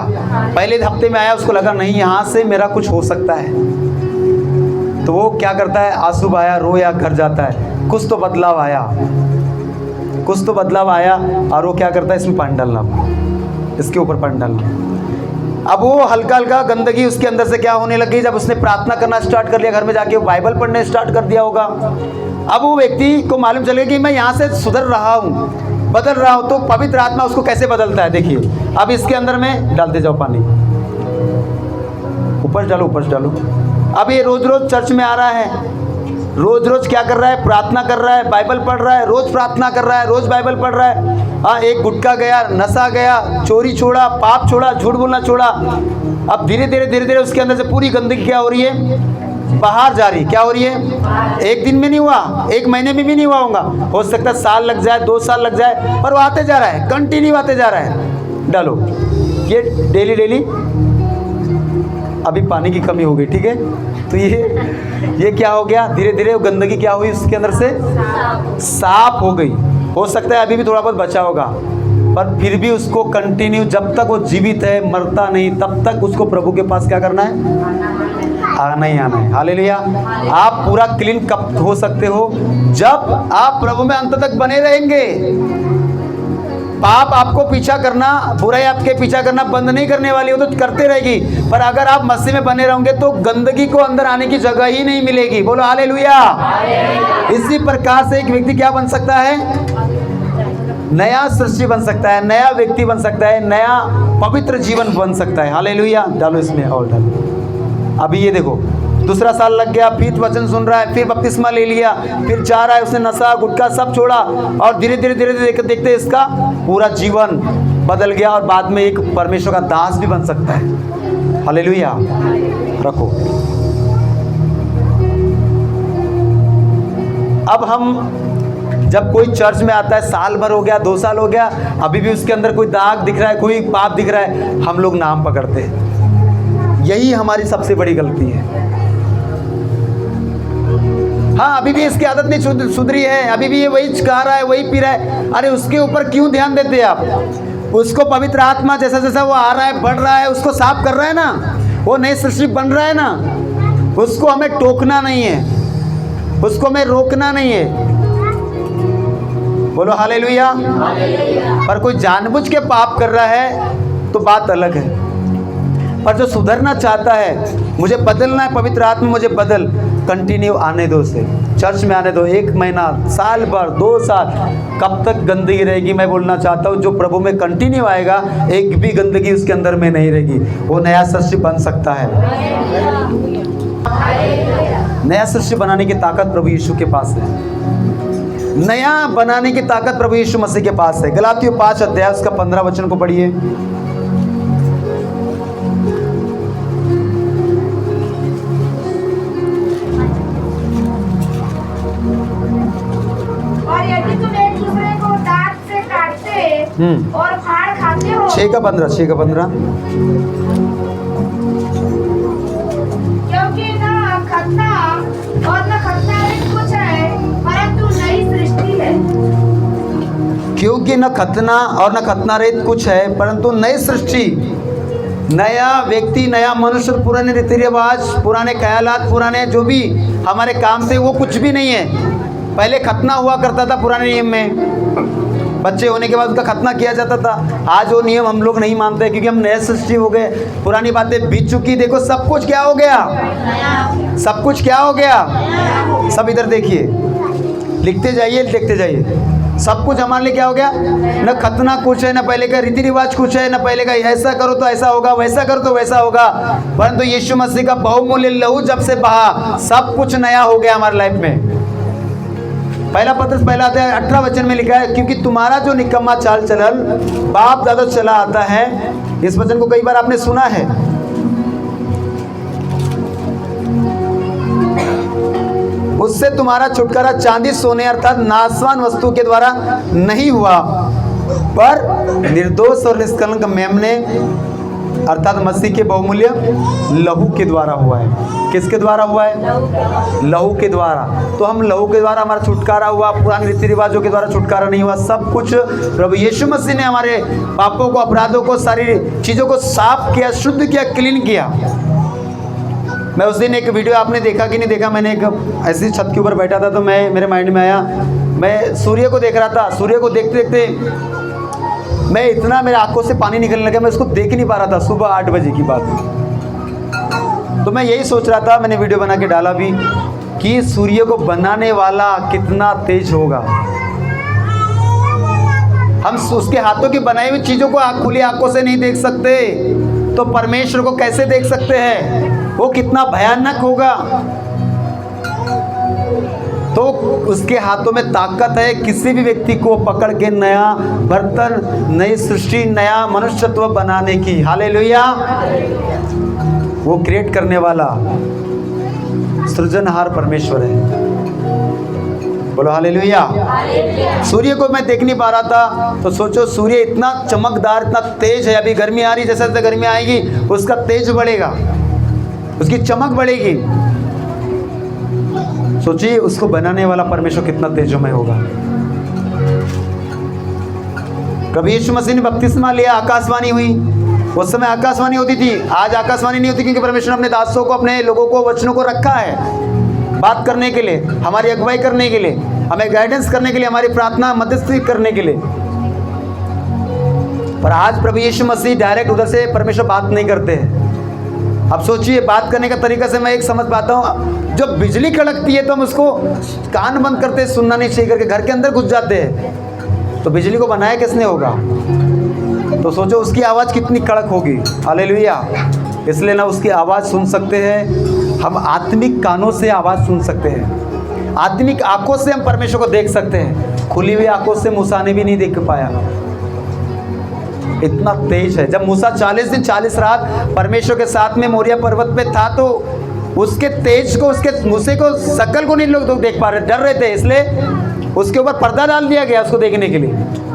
पहले हफ्ते में आया, उसको लगा नहीं, यहाँ से मेरा कुछ हो सकता है। तो वो क्या करता है? आंसू आया, रोया, घर जाता है, कुछ तो बदलाव आया, कुछ तो बदलाव आया। और वो क्या करता है? इसमें पानी डालना, इसके ऊपर पानी डालना। अब वो हल्का हल्का गंदगी उसके अंदर से क्या होने लगी, जब उसने प्रार्थना करना स्टार्ट कर लिया, घर में जाके बाइबल पढ़ने स्टार्ट कर दिया होगा। अब वो व्यक्ति को मालूम चलेगा कि मैं यहाँ से सुधर रहा हूँ, बदल रहा हूँ। तो पवित्र आत्मा उसको कैसे बदलता है, देखिए। अब इसके अंदर में डालते जाओ पानी, ऊपर डालो, ऊपर डालो। अब ये रोज रोज चर्च में आ रहा है, रोज रोज क्या कर रहा है? प्रार्थना कर रहा है, बाइबल पढ़ रहा है, रोज प्रार्थना कर रहा है, रोज बाइबल पढ़ रहा है। हाँ, एक गुटखा गया, नशा गया, चोरी छोड़ा, पाप छोड़ा, झूठ बोलना छोड़ा। अब धीरे धीरे धीरे धीरे उसके अंदर से पूरी गंदगी क्या हो रही है? बाहर जा रही। क्या हो रही है? एक दिन में नहीं हुआ, एक महीने में भी नहीं हुआ होगा, हो सकता है साल लग जाए, 2 साल लग जाए, पर वो आते जा रहा है, कंटिन्यू आते जा रहा है। डालो ये डेली डेली। अभी पानी की कमी हो गई, ठीक है, तो ये क्या हो गया? धीरे धीरे वो गंदगी क्या हुई उसके अंदर से? साफ हो गई। हो सकता है अभी भी थोड़ा बहुत बचा होगा, पर फिर भी उसको कंटिन्यू, जब तक वो जीवित है, मरता नहीं, तब तक उसको प्रभु के पास क्या करना है? आना ही आना है। हालेलुया। आप पूरा क्लीन कब हो सकते हो? जब आप प्रभु में अंत तक बने रहेंगे। पाप आपको पीछा करना, बुराई आपके पीछा करना बंद नहीं करने वाली, वो तो करते रहेगी, पर अगर आप मसीह में बने रहोगे तो गंदगी को अंदर आने की जगह ही नहीं मिलेगी। बोलो हालेलुया। इसी प्रकार से एक व्यक्ति क्या बन सकता है? नया सृष्टि बन सकता है, नया व्यक्ति बन सकता है, नया पवित्र जीवन बन सकता है। हालेलुया। डालो इसमें और डालो। अभी ये देखो, दूसरा साल लग गया, फिर वचन सुन रहा है, फिर बपतिस्मा ले लिया, फिर जा रहा है, उसने नशा गुटखा सब छोड़ा और धीरे धीरे देखते देखते इसका पूरा जीवन बदल गया और बाद में एक परमेश्वर का दास भी बन सकता है। हालेलुया। रखो। अब हम जब कोई चर्च में आता है, साल भर हो गया, 2 साल हो गया, अभी भी उसके अंदर कोई दाग दिख रहा है, कोई पाप दिख रहा है, हम लोग नाम पकड़ते हैं। यही हमारी सबसे बड़ी गलती है। हाँ, अभी भी इसकी आदत नहीं सुधरी है, अभी भी ये वही खा रहा है, वही पी रहा है। अरे उसके ऊपर क्यों ध्यान देते हैं आप? उसको पवित्र आत्मा जैसा जैसा वो आ रहा है, बढ़ रहा है, उसको साफ कर रहा है ना, वो नई सृष्टि बन रहा है ना, उसको हमें टोकना नहीं है, उसको हमें रोकना नहीं है। बोलो हालेलुया। पर कोई जानबूझ के पाप कर रहा है तो बात अलग है, पर जो सुधरना चाहता है, मुझे बदलना है, पवित्र आत्मा मुझे बदल, कंटिन्यू आने दो उसे, चर्च में आने दो। 1 महीना, साल भर, 2 साल, कब तक गंदगी रहेगी? मैं बोलना चाहता हूँ, जो प्रभु में कंटिन्यू आएगा, एक भी गंदगी उसके अंदर में नहीं रहेगी, वो नया सृष्टि बन सकता है। नया सृष्टि बनाने की ताकत प्रभु यीशु के पास है। नया बनाने की ताकत प्रभु यीशु मसीह के पास है। गलातियों 5 अध्याय उसका 15 वचन को पढ़िए। और यदि तुम एक दूसरे को दांत से काटते और फाड़ खाते हो। 6 का 15 क्योंकि न खतना और न खतनारहित कुछ है, परंतु नई सृष्टि है। क्योंकि न खतना और न खतनारहित कुछ है, परंतु नई सृष्टि, नया व्यक्ति, नया मनुष्य। पुराने रीति रिवाज, पुराने ख्यालात, पुराने जो भी हमारे काम थे, वो कुछ भी नहीं है। पहले खतना हुआ करता था पुराने नियम में, बच्चे होने के बाद उसका खतना किया जाता था। आज वो नियम हम लोग नहीं मानते क्योंकि हम नए सृष्टि हो गए, पुरानी बातें बीत चुकी। देखो सब कुछ क्या हो गया, सब कुछ क्या हो गया। सब इधर देखिए, लिखते जाइए, देखते जाइए। सब कुछ हमारे लिए क्या हो गया? न खतना कुछ है, न पहले का रीति रिवाज कुछ है, न पहले का ऐसा करो तो ऐसा होगा, वैसा करो तो वैसा होगा, परंतु यीशु मसीह का बहुमूल्य लहू जब से बहा, सब कुछ नया हो गया हमारे लाइफ में। पहला पत्र पहला अध्याय 18 वचन में लिखा है, क्योंकि तुम्हारा जो निकम्मा चाल चलन बाप दादा चला आता है। इस वचन को कई बार आपने सुना है। उससे तुम्हारा छुटकारा चांदी सोने अर्थात नाशवान वस्तु के द्वारा नहीं हुआ, पर निर्दोष और निष्कलंक मेमने अर्थात मसीह के बहुमूल्य लहू के द्वारा हुआ है। किसके द्वारा हुआ है? लहू के द्वारा। तो हम लहू के द्वारा हमारा छुटकारा हुआ, पुराने रीति रिवाजों के द्वारा छुटकारा नहीं हुआ। सब कुछ प्रभु यीशु मसीह ने हमारे पापों को, अपराधों को, सारी चीज़ों को साफ किया, शुद्ध किया, क्लीन किया। मैं उस दिन एक वीडियो, आपने देखा कि नहीं देखा, मैंने एक ऐसी छत के ऊपर बैठा था, तो मेरे माइंड में आया, मैं सूर्य को देख रहा था। सूर्य को देखते देखते मैं इतना, मेरे आंखों से पानी निकलने लगा, मैं उसको देख नहीं पा रहा था। सुबह 8 बजे की बात, तो मैं यही सोच रहा था, मैंने वीडियो बना के डाला भी, कि सूर्य को बनाने वाला कितना तेज होगा। हम उसके हाथों की बनाई हुई चीज़ों को खुली आंखों से नहीं देख सकते, तो परमेश्वर को कैसे देख सकते हैं? वो कितना भयानक होगा। तो उसके हाथों में ताकत है किसी भी व्यक्ति को पकड़ के नया बर्तन, नई सृष्टि, नया मनुष्यत्व बनाने की। हालेलुया। वो क्रिएट करने वाला सृजनहार परमेश्वर है। बोलो हालेलुया। सूर्य को मैं देख नहीं पा रहा था, तो सोचो सूर्य इतना चमकदार, इतना तेज है। अभी गर्मी आ रही, जैसे जैसे गर्मी आएगी उसका तेज बढ़ेगा, उसकी चमक बढ़ेगी। सोचिए उसको बनाने वाला परमेश्वर कितना तेजोमय होगा। कभी यीशु मसीह ने बपतिस्मा लिया, आकाशवाणी हुई। उस समय आकाशवाणी होती थी, आज आकाशवाणी नहीं होती, क्योंकि परमेश्वर ने अपने दासों को, अपने लोगों को, वचनों को रखा है बात करने के लिए, हमारी अगुवाई करने के लिए, हमें गाइडेंस करने के लिए, हमारी प्रार्थना मध्यस्थी करने के लिए। पर आज प्रभु यीशु मसीह डायरेक्ट उधर से परमेश्वर बात नहीं करते हैं। अब सोचिए, बात करने का तरीका से मैं एक समझ पाता हूँ, जब बिजली कड़कती है तो हम उसको कान बंद करते हैं, सुनना नहीं चाहिए करके घर के अंदर घुस जाते हैं। तो बिजली को बनाया किसने होगा? तो सोचो उसकी आवाज़ कितनी कड़क होगी। हालेलुया। इसलिए ना उसकी आवाज़ सुन सकते हैं हम, आत्मिक कानों से आवाज़ सुन सकते हैं, आत्मिक आंखों से हम परमेश्वर को देख सकते हैं। खुली हुई आंखों से मूसा ने भी नहीं देख पाया, इतना तेज है। जब मूसा 40 दिन 40 रात परमेश्वर के साथ में मोरिया पर्वत पे था, तो उसके तेज को, उसके मूसे को, शकल को नहीं लोग देख पा रहे, डर रहे थे, इसलिए उसके ऊपर पर्दा डाल दिया गया उसको देखने के लिए।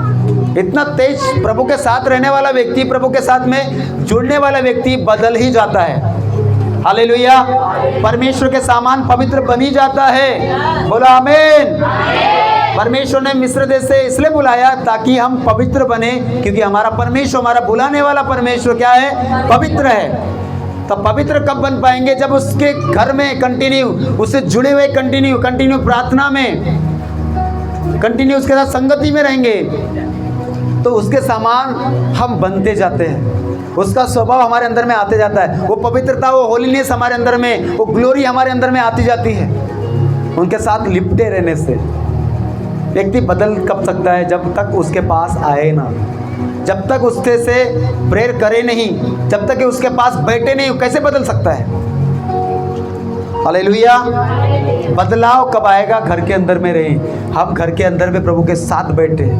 इतना तेज प्रभु के साथ रहने वाला व्यक्ति, प्रभु के साथ में जुड़ने वाला व्यक्ति बदल ही जाता है। हालेलुया। परमेश्वर के सामान पवित्र बनी जाता है। बोला आमीन। परमेश्वर ने मिस्र देश से इसलिए बुलाया ताकि हम पवित्र बने, क्योंकि हमारा परमेश्वर, हमारा बुलाने वाला परमेश्वर क्या है? पवित्र है। तो पवित्र कब बन पाएंगे? जब उसके घर में कंटिन्यू, उससे जुड़े हुए कंटिन्यू प्रार्थना में, कंटिन्यू उसके साथ संगति में रहेंगे, तो उसके सामान हम बनते जाते हैं। उसका स्वभाव हमारे अंदर में आते जाता है, वो पवित्रता, वो होलीनेस हमारे अंदर में, वो ग्लोरी हमारे अंदर में आती जाती है। उनके साथ लिपटे रहने से व्यक्ति बदल कब सकता है? जब तक उसके पास आए ना, जब तक उसके से प्रेयर करे नहीं, जब तक कि उसके पास बैठे नहीं, कैसे बदल सकता है? हालेलुया। बदलाव कब आएगा? घर के अंदर में रहे, हम घर के अंदर में प्रभु के साथ बैठे।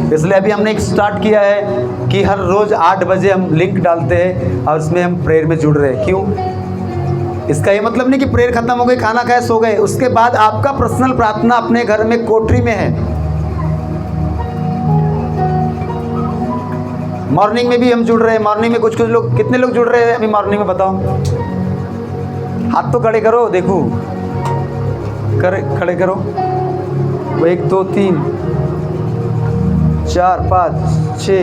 इसलिए अभी हमने एक स्टार्ट किया है कि हर रोज 8 बजे हम लिंक डालते हैं और उसमें हम प्रेयर में जुड़ रहे हैं। क्यों? इसका ये मतलब नहीं कि प्रेयर खत्म हो गई, खाना खाए, सो गए, उसके बाद आपका पर्सनल प्रार्थना अपने घर में कोठरी में है। मॉर्निंग में भी हम जुड़ रहे हैं। मॉर्निंग में कुछ लोग, कितने लोग जुड़ रहे हैं अभी मॉर्निंग में? बताओ, हाथ तो खड़े करो, देखो, खड़े करो। 1 2 3 4 5 6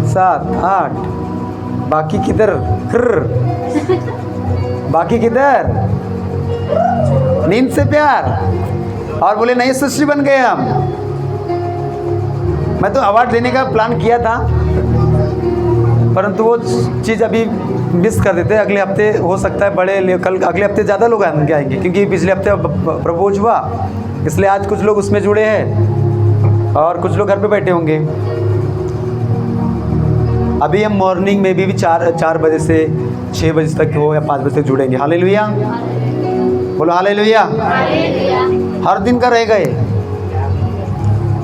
7 8। बाकी किधर? बाकी किधर? नींद से प्यार, और बोले नई सृष्टि बन गए हम। मैं तो अवार्ड देने का प्लान किया था, परंतु वो चीज़ अभी मिस कर देते। अगले हफ्ते हो सकता है बड़े, कल अगले हफ्ते ज़्यादा लोग आएंगे, क्योंकि पिछले हफ्ते प्रभोज हुआ, इसलिए आज कुछ लोग उसमें जुड़े हैं और कुछ लोग घर पे बैठे होंगे। अभी हम मॉर्निंग में भी 4 बजे से 6 बजे तक हो या 5 बजे तक जुड़ेंगे। हालेलुया। बोलो हालेलुया। हर दिन का रहेगा ये।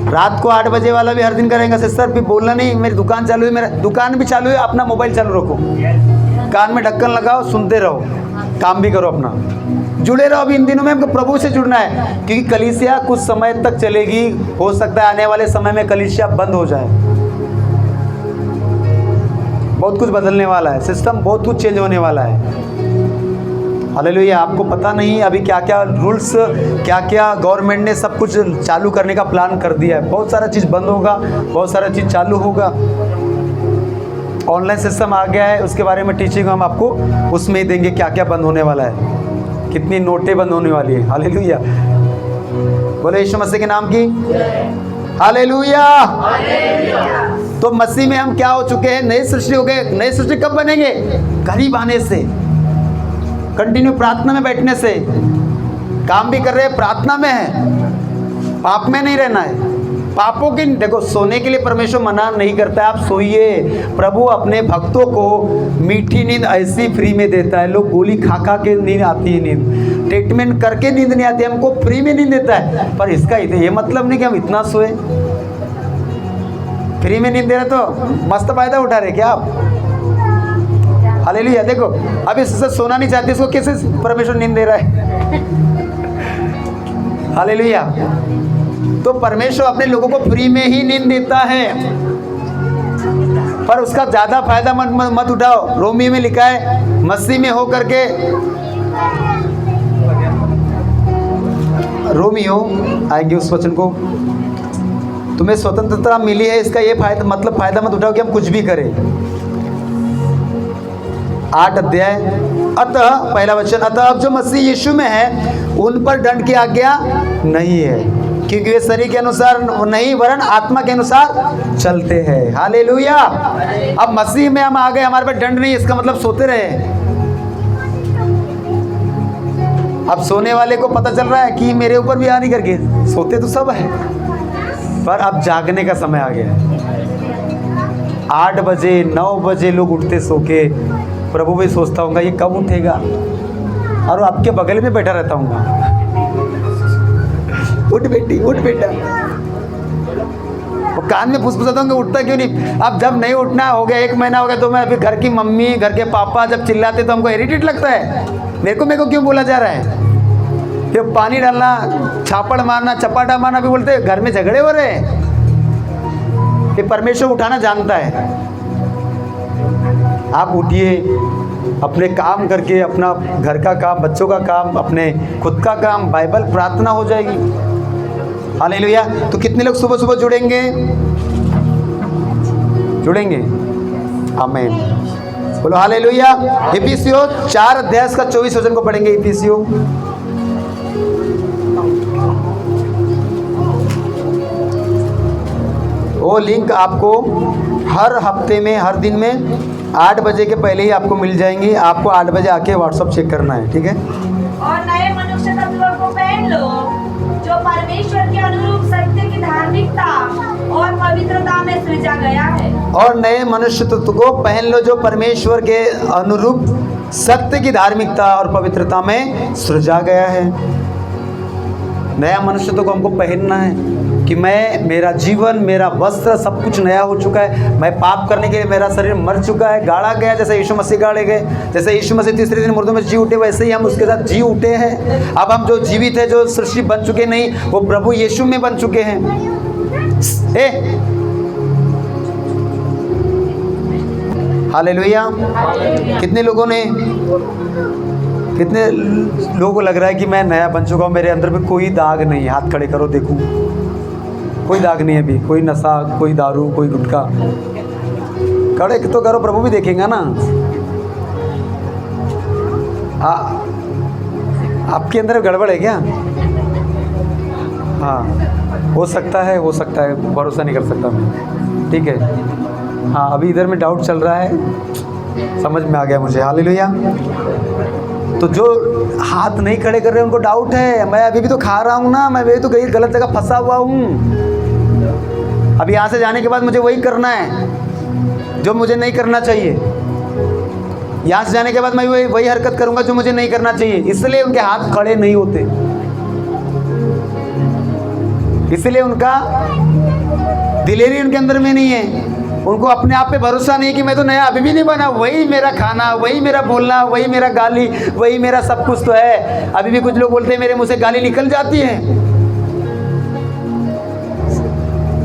रात को 8 बजे वाला भी हर दिन का रहेगा। सिस्टर भी बोलना नहीं, मेरी दुकान चालू है, मेरा दुकान भी चालू है, अपना मोबाइल चालू रखो, कान में ढक्कन लगाओ, सुनते रहो, काम भी करो अपना, जुड़े रहो। अभी इन दिनों में हमको प्रभु से जुड़ना है, क्योंकि कलीसिया कुछ समय तक चलेगी। हो सकता है आने वाले समय में कलीसिया बंद हो जाए। बहुत कुछ बदलने वाला है, सिस्टम बहुत कुछ चेंज होने वाला है। हालेलुया। आपको पता नहीं अभी क्या क्या रूल्स, क्या क्या गवर्नमेंट ने सब कुछ चालू करने का प्लान कर दिया है। बहुत सारा चीज़ बंद होगा, बहुत सारा चीज़ चालू होगा। ऑनलाइन सिस्टम आ गया है, उसके बारे में टीचिंग हम आपको उसमें ही देंगे, क्या क्या बंद होने वाला है, कितनी नोटें बंद होने वाली है। हालेलुया। बोले यीशु मसीह के नाम की हालेलुया। तो मसीह में हम क्या हो चुके हैं? नई सृष्टि हो गए। नई सृष्टि कब बनेंगे? करीब आने से, कंटिन्यू प्रार्थना में बैठने से। काम भी कर रहे हैं, प्रार्थना में है, पाप में नहीं रहना है। पापों की, देखो, सोने के लिए परमेश्वर मना नहीं करता है, आप सोइए। प्रभु अपने भक्तों को मीठी नींद ऐसी फ्री में देता है। लोग गोली खा खा के नींद आती है, नींद ट्रीटमेंट करके नींद नहीं आती, हमको फ्री में नींद देता है। पर इसका ये मतलब नहीं कि हम इतना सोए, फ्री में नींद दे रहे तो मस्त फायदा उठा रहे क्या आप? हालेलुया। देखो, अब इससे सोना नहीं चाहते, इसको कैसे परमेश्वर नींद दे रहा है? हालेलुया। तो परमेश्वर अपने लोगों को फ्री में ही नींद देता है, पर उसका ज़्यादा फायदा मत उठाओ। रोमी में लिखा है, मसीह में हो करके, रोमियो आएंगे उस वचन को, तुम्हें स्वतंत्रता मिली है, इसका ये फायदा मत उठाओ कि हम कुछ भी करें। 8 अध्याय। अतः, पहला वचन, अतः अब जो मसीह यीशु में है उन पर दंड की आज्ञा नहीं है। क्योंकि वे शरीर के अनुसार नहीं वरन आत्मा के अनुसार चलते हैं। हालेलुया। अब मसीह में हम आ गए, हमारे पे दंड नहीं, इसका मतलब सोते रहे। अब सोने वाले को पता चल रहा है कि मेरे ऊपर भी हानि करके, सोते तो सब है, पर अब जागने का समय आ गया है। 8 बजे 9 बजे लोग उठते सो के, प्रभु भी सोचता होगा ये कब उठेगा, और वो आपके बगल में बैठा रहता हूँ, उठ बेटी उठ बेटा, वो कान में फुसफुसाता हूँ उठता क्यों नहीं। अब जब नहीं उठना हो गया, 1 महीना हो गया, तो मैं अभी घर की मम्मी घर के पापा जब चिल्लाते तो हमको इरिटेट लगता है, मेरे को क्यों बोला जा रहा है। फिर पानी डालना, छापड़ मारना, चपाटा मारना भी बोलते घर में झगड़े हो रहे हैं। ये परमेश्वर उठाना जानता है। आप उठिए, अपने काम करके, अपना घर का काम, बच्चों का काम, अपने खुद का काम, बाइबल, प्रार्थना हो जाएगी। हालेलुया। तो कितने लोग सुबह सुबह जुड़ेंगे? आमीन, बोलो हालेलुया। इफिसियों 4 अध्याय का 24 वचन को पढ़ेंगे। इफिसियों वो लिंक आपको हर हफ्ते में, हर दिन में 8 बजे के पहले ही आपको मिल जाएंगी। आपको 8 बजे आके व्हाट्सअप चेक करना है, ठीक है। और नए मनुष्य तत्वों को पहन लो, जो परमेश्वर के अनुरूप सत्य की धार्मिकता और पवित्रता में सृजा गया है। और नए मनुष्य तत्व को पहन लो, जो परमेश्वर के अनुरूप सत्य की धार्मिकता और पवित्रता में सृजा गया है। नया मनुष्य को हमको पहनना है कि मेरा जीवन, मेरा वस्त्र, सब कुछ नया हो चुका है। मैं पाप करने के लिए, मेरा शरीर मर चुका है, गाड़ा गया, जैसे यीशु मसीह गाड़े गए, जैसे यीशु मसीह तीसरे दिन मुर्दों में जी उठे, वैसे ही हम उसके साथ जी उठे हैं। अब हम जो जीवित है, जो सृष्टि बन चुके नहीं, वो प्रभु यीशु में बन चुके हैं। हालेलुया। कितने लोगों को लग रहा है कि मैं नया बन चुका हूँ, मेरे अंदर में कोई दाग नहीं है? हाथ खड़े करो, देखूं। कोई दाग नहीं है अभी, कोई नशा, कोई दारू, कोई गुटखा। खड़े तो करो, प्रभु भी देखेगा ना। आपके अंदर गड़बड़ है क्या? हाँ, हो सकता है, भरोसा नहीं कर सकता मैं, ठीक है। हाँ, अभी इधर में डाउट चल रहा है, समझ में आ गया मुझे। हालेलुया। तो जो हाथ नहीं खड़े कर रहे उनको डाउट है, मैं अभी भी तो खा रहा हूँ ना, मैं भी तो कहीं गलत जगह फंसा हुआ हूँ। अब यहाँ से जाने के बाद मुझे वही करना है जो मुझे नहीं करना चाहिए। यहाँ से जाने के बाद मैं वही हरकत करूँगा जो मुझे नहीं करना चाहिए। इसलिए उनके हाथ खड़े नहीं होते, इसलिए उनका दिलेरी उनके अंदर में नहीं है। उनको अपने आप पे भरोसा नहीं है कि मैं तो नया अभी भी नहीं बना, वही मेरा खाना, वही मेरा बोलना, वही मेरा गाली, वही मेरा सब कुछ तो है। अभी भी कुछ लोग बोलते हैं मेरे मुंह से गाली निकल जाती है।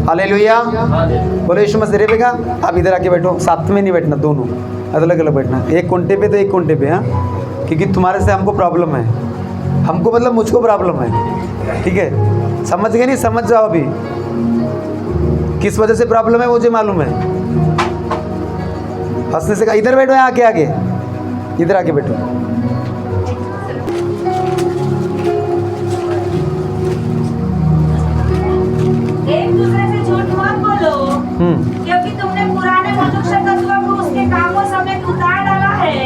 हालेलुया। बोलो यीशु मसीह। रेबेका, आप इधर आके बैठो, साथ में नहीं बैठना, दोनों अलग अलग बैठना, एक कोंटे पे तो एक कोंटे पे। हाँ, क्योंकि तुम्हारे से हमको प्रॉब्लम है, हमको मतलब मुझको प्रॉब्लम है, ठीक है। समझ गए? नहीं समझ जाओ। अभी किस वजह से प्रॉब्लम है मुझे मालूम है। हंसने से कहा इधर बैठो, यहाँ आके इधर आके बैठो। एक दूसरे से झूठ मत बोलो, क्योंकि तुमने पुराने मनुष्य तत्वों को उसके कामों समेत उतार डाला है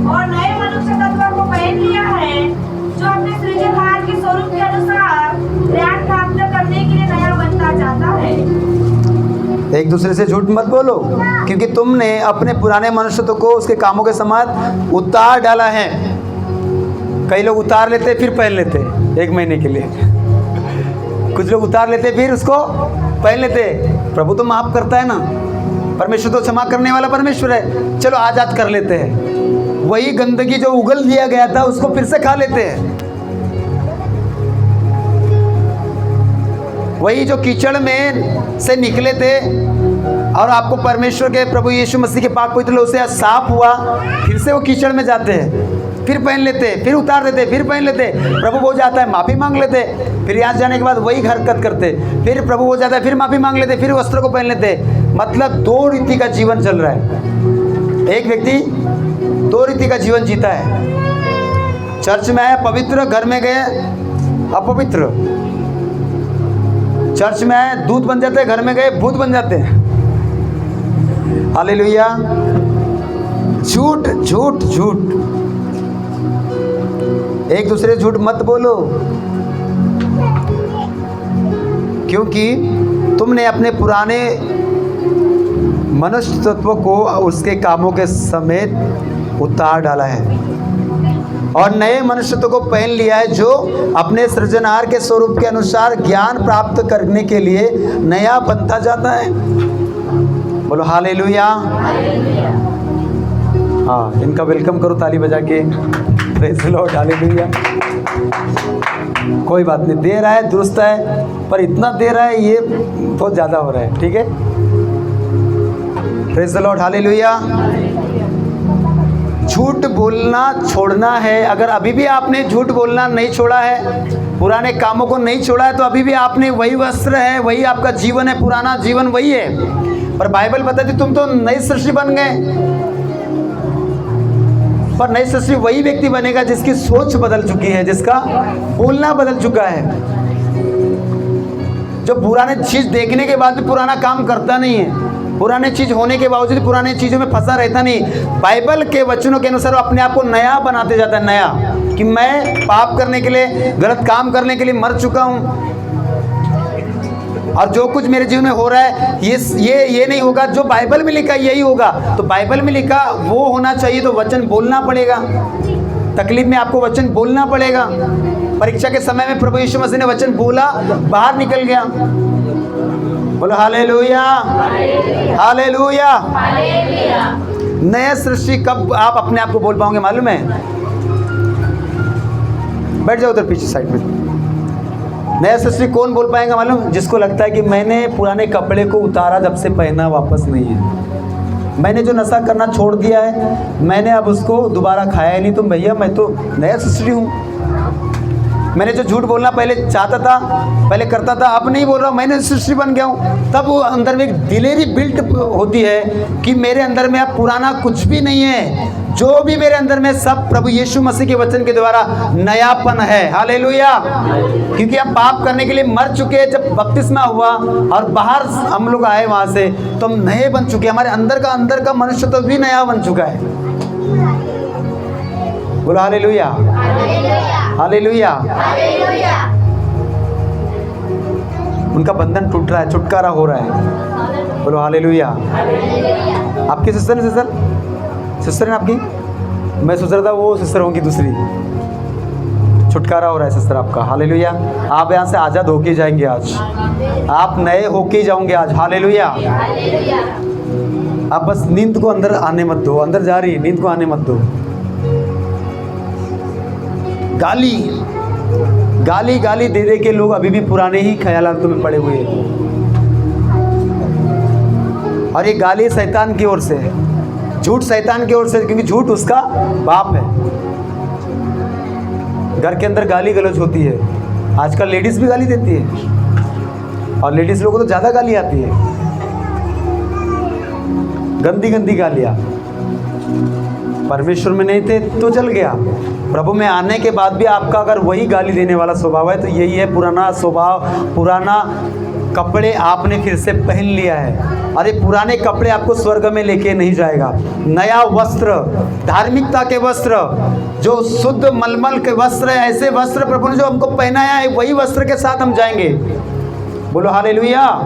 और नए मनुष्य तत्वों को पहन लिया है, जो अपने सृजनहार के स्वरूप के अनुसार ज्ञान प्राप्त करने के लिए नया बनता जाता है। एक दूसरे से झूठ मत बोलो, क्योंकि तुमने अपने पुराने मनुष्य को उसके कामों के समान उतार डाला है। कई लोग उतार लेते फिर पहन लेते 1 महीने के लिए, कुछ लोग उतार लेते फिर उसको पहन लेते। प्रभु तो माफ करता है ना, परमेश्वर तो क्षमा करने वाला परमेश्वर है। चलो आज कर लेते हैं। वही गंदगी जो उगल दिया गया था उसको फिर से खा लेते हैं। वही जो कीचड़ में से निकले थे और आपको परमेश्वर के प्रभु यीशु मसीह के पाक पवित्र लोग से साफ हुआ, फिर से वो कीचड़ में जाते हैं, फिर पहन लेते, फिर उतार देते, फिर पहन लेते। प्रभु हो जाता है, माफ़ी मांग लेते, फिर यहाँ जाने के बाद वही हरकत करते, फिर प्रभु हो जाता है, फिर माफ़ी मांग लेते, फिर वस्त्र को पहन लेते। मतलब 2 रीति का जीवन चल रहा है। एक व्यक्ति 2 रीति का जीवन जीता है। चर्च में आया पवित्र, घर में गए अपवित्र। चर्च में आए दूत बन जाते हैं, घर में गए भूत बन जाते हैं। हालेलुया। झूठ झूठ झूठ, एक दूसरे झूठ मत बोलो, क्योंकि तुमने अपने पुराने मनुष्य तत्व को उसके कामों के समेत उतार डाला है और नए मनुष्यत्व को पहन लिया है, जो अपने सृजनहार के स्वरूप के अनुसार ज्ञान प्राप्त करने के लिए नया बनता जाता है। बोलो हालेलुया। हाँ, इनका वेलकम करो ताली बजा के। Praise the Lord, hallelujah. कोई बात नहीं, दे रहा है दुरुस्त है, पर इतना दे रहा है ये बहुत ज़्यादा हो रहा है, ठीक है। Praise the Lord, hallelujah. झूठ बोलना छोड़ना है। अगर अभी भी आपने झूठ बोलना नहीं छोड़ा है, पुराने कामों को नहीं छोड़ा है, तो अभी भी आपने वही वस्त्र है, वही आपका जीवन है, पुराना जीवन वही है। पर बाइबल बताती तुम तो नई सृष्टि बन गए। पर नई सृष्टि वही व्यक्ति बनेगा जिसकी सोच बदल चुकी है, जिसका बोलना बदल चुका है, जो पुराने चीज देखने के बाद भी पुराना काम करता नहीं है, पुराने चीज होने के बावजूद पुराने चीजों में फंसा रहता नहीं। बाइबल के वचनों के अनुसार अपने आप को नया बनाते जाता है। नया कि मैं पाप करने के लिए, गलत काम करने के लिए मर चुका हूँ, और जो कुछ मेरे जीवन में हो रहा है ये नहीं होगा, जो बाइबल में लिखा यही होगा। तो बाइबल में लिखा वो होना चाहिए, तो वचन बोलना पड़ेगा। तकलीफ में आपको वचन बोलना पड़ेगा। परीक्षा के समय में प्रभु यीशु मसीह ने वचन बोला, बाहर निकल गया। बोलो हालेलुया, हालेलुया। नया सृष्टि कब आप अपने आप को बोल पाओगे मालूम है? बैठ जाओ उधर पीछे साइड में। नया सृष्टि कौन बोल पाएगा मालूम? जिसको लगता है कि मैंने पुराने कपड़े को उतारा, जब से पहना वापस नहीं है। मैंने जो नशा करना छोड़ दिया है, मैंने अब उसको दोबारा खाया नहीं, तो भैया मैं तो नया सृष्टि हूँ। मैंने जो झूठ बोलना पहले चाहता था, पहले करता था, अब नहीं बोल रहा हूँ, मैंने सृष्टि बन गया हूँ। तब वो अंदर में एक दिलेरी बिल्ट होती है कि मेरे अंदर में अब पुराना कुछ भी नहीं है, जो भी मेरे अंदर में सब प्रभु यीशु मसीह के वचन के द्वारा नयापन है। हालेलुया। क्योंकि हम पाप करने के लिए मर चुके हैं। जब बपतिस्मा हुआ और बाहर हम लोग आए वहाँ से, तो हम नए बन चुके हैं। हमारे अंदर का मनुष्य तो भी नया बन चुका है। बोलो हालेलुया, हालेलुया। उनका बंधन टूट रहा है, छुटकारा हो रहा है। बोलो हालेलुया। आपकी सिस्टर है आपकी? मैं सोच रहा था वो सिस्टर होंगी दूसरी। छुटकारा हो रहा है सिस्टर आपका। हालेलुया। आप यहाँ से आज़ाद होके जाएंगे आज, आप नए होके जाओगे आज। हालेलुया। आप बस नींद को अंदर आने मत दो, अंदर जा रही नींद को आने मत दो। गाली दे दे के लोग अभी भी पुराने ही ख्यालातों में पड़े हुए हैं, और ये गाली शैतान की ओर से है, झूठ शैतान की ओर से, क्योंकि झूठ उसका बाप है। घर के अंदर गाली गलौज होती है। आजकल लेडीज भी गाली देती है, और लेडीज लोगों को तो ज़्यादा गाली आती है, गंदी गंदी गालियाँ। परमेश्वर में नहीं थे तो चल गया, प्रभु में आने के बाद भी आपका अगर वही गाली देने वाला स्वभाव है, तो यही है पुराना स्वभाव, पुराना कपड़े आपने फिर से पहन लिया है। अरे पुराने कपड़े आपको स्वर्ग में लेके नहीं जाएगा। नया वस्त्र, धार्मिकता के वस्त्र, जो शुद्ध मलमल के वस्त्र है, ऐसे वस्त्र प्रभु ने जो हमको पहनाया है, वही वस्त्र के साथ हम जाएंगे। बोलो हालेलुया।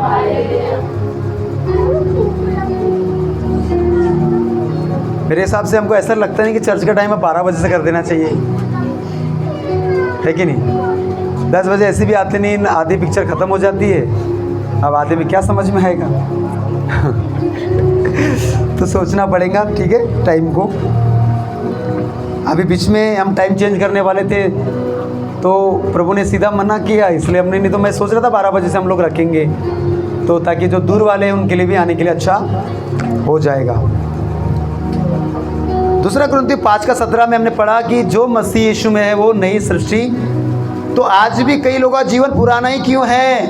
मेरे हिसाब से हमको ऐसा लगता नहीं कि चर्च का टाइम 12 बजे से कर देना चाहिए, है कि नहीं? 10 बजे ऐसे भी आते नहीं, आधी पिक्चर ख़त्म हो जाती है। अब आधे में क्या समझ में आएगा? तो सोचना पड़ेगा, ठीक है, टाइम को। अभी बीच में हम टाइम चेंज करने वाले थे, तो प्रभु ने सीधा मना किया, इसलिए हमने, नहीं तो मैं सोच रहा था 12 बजे से हम लोग रखेंगे, तो ताकि जो दूर वाले हैं उनके लिए भी आने के लिए अच्छा हो जाएगा। दूसरा कुरिन्थियों 5:17 में हमने पढ़ा कि जो मसीह यीशु में है वो नई सृष्टि। तो आज भी कई लोगों का जीवन पुराना ही क्यों है?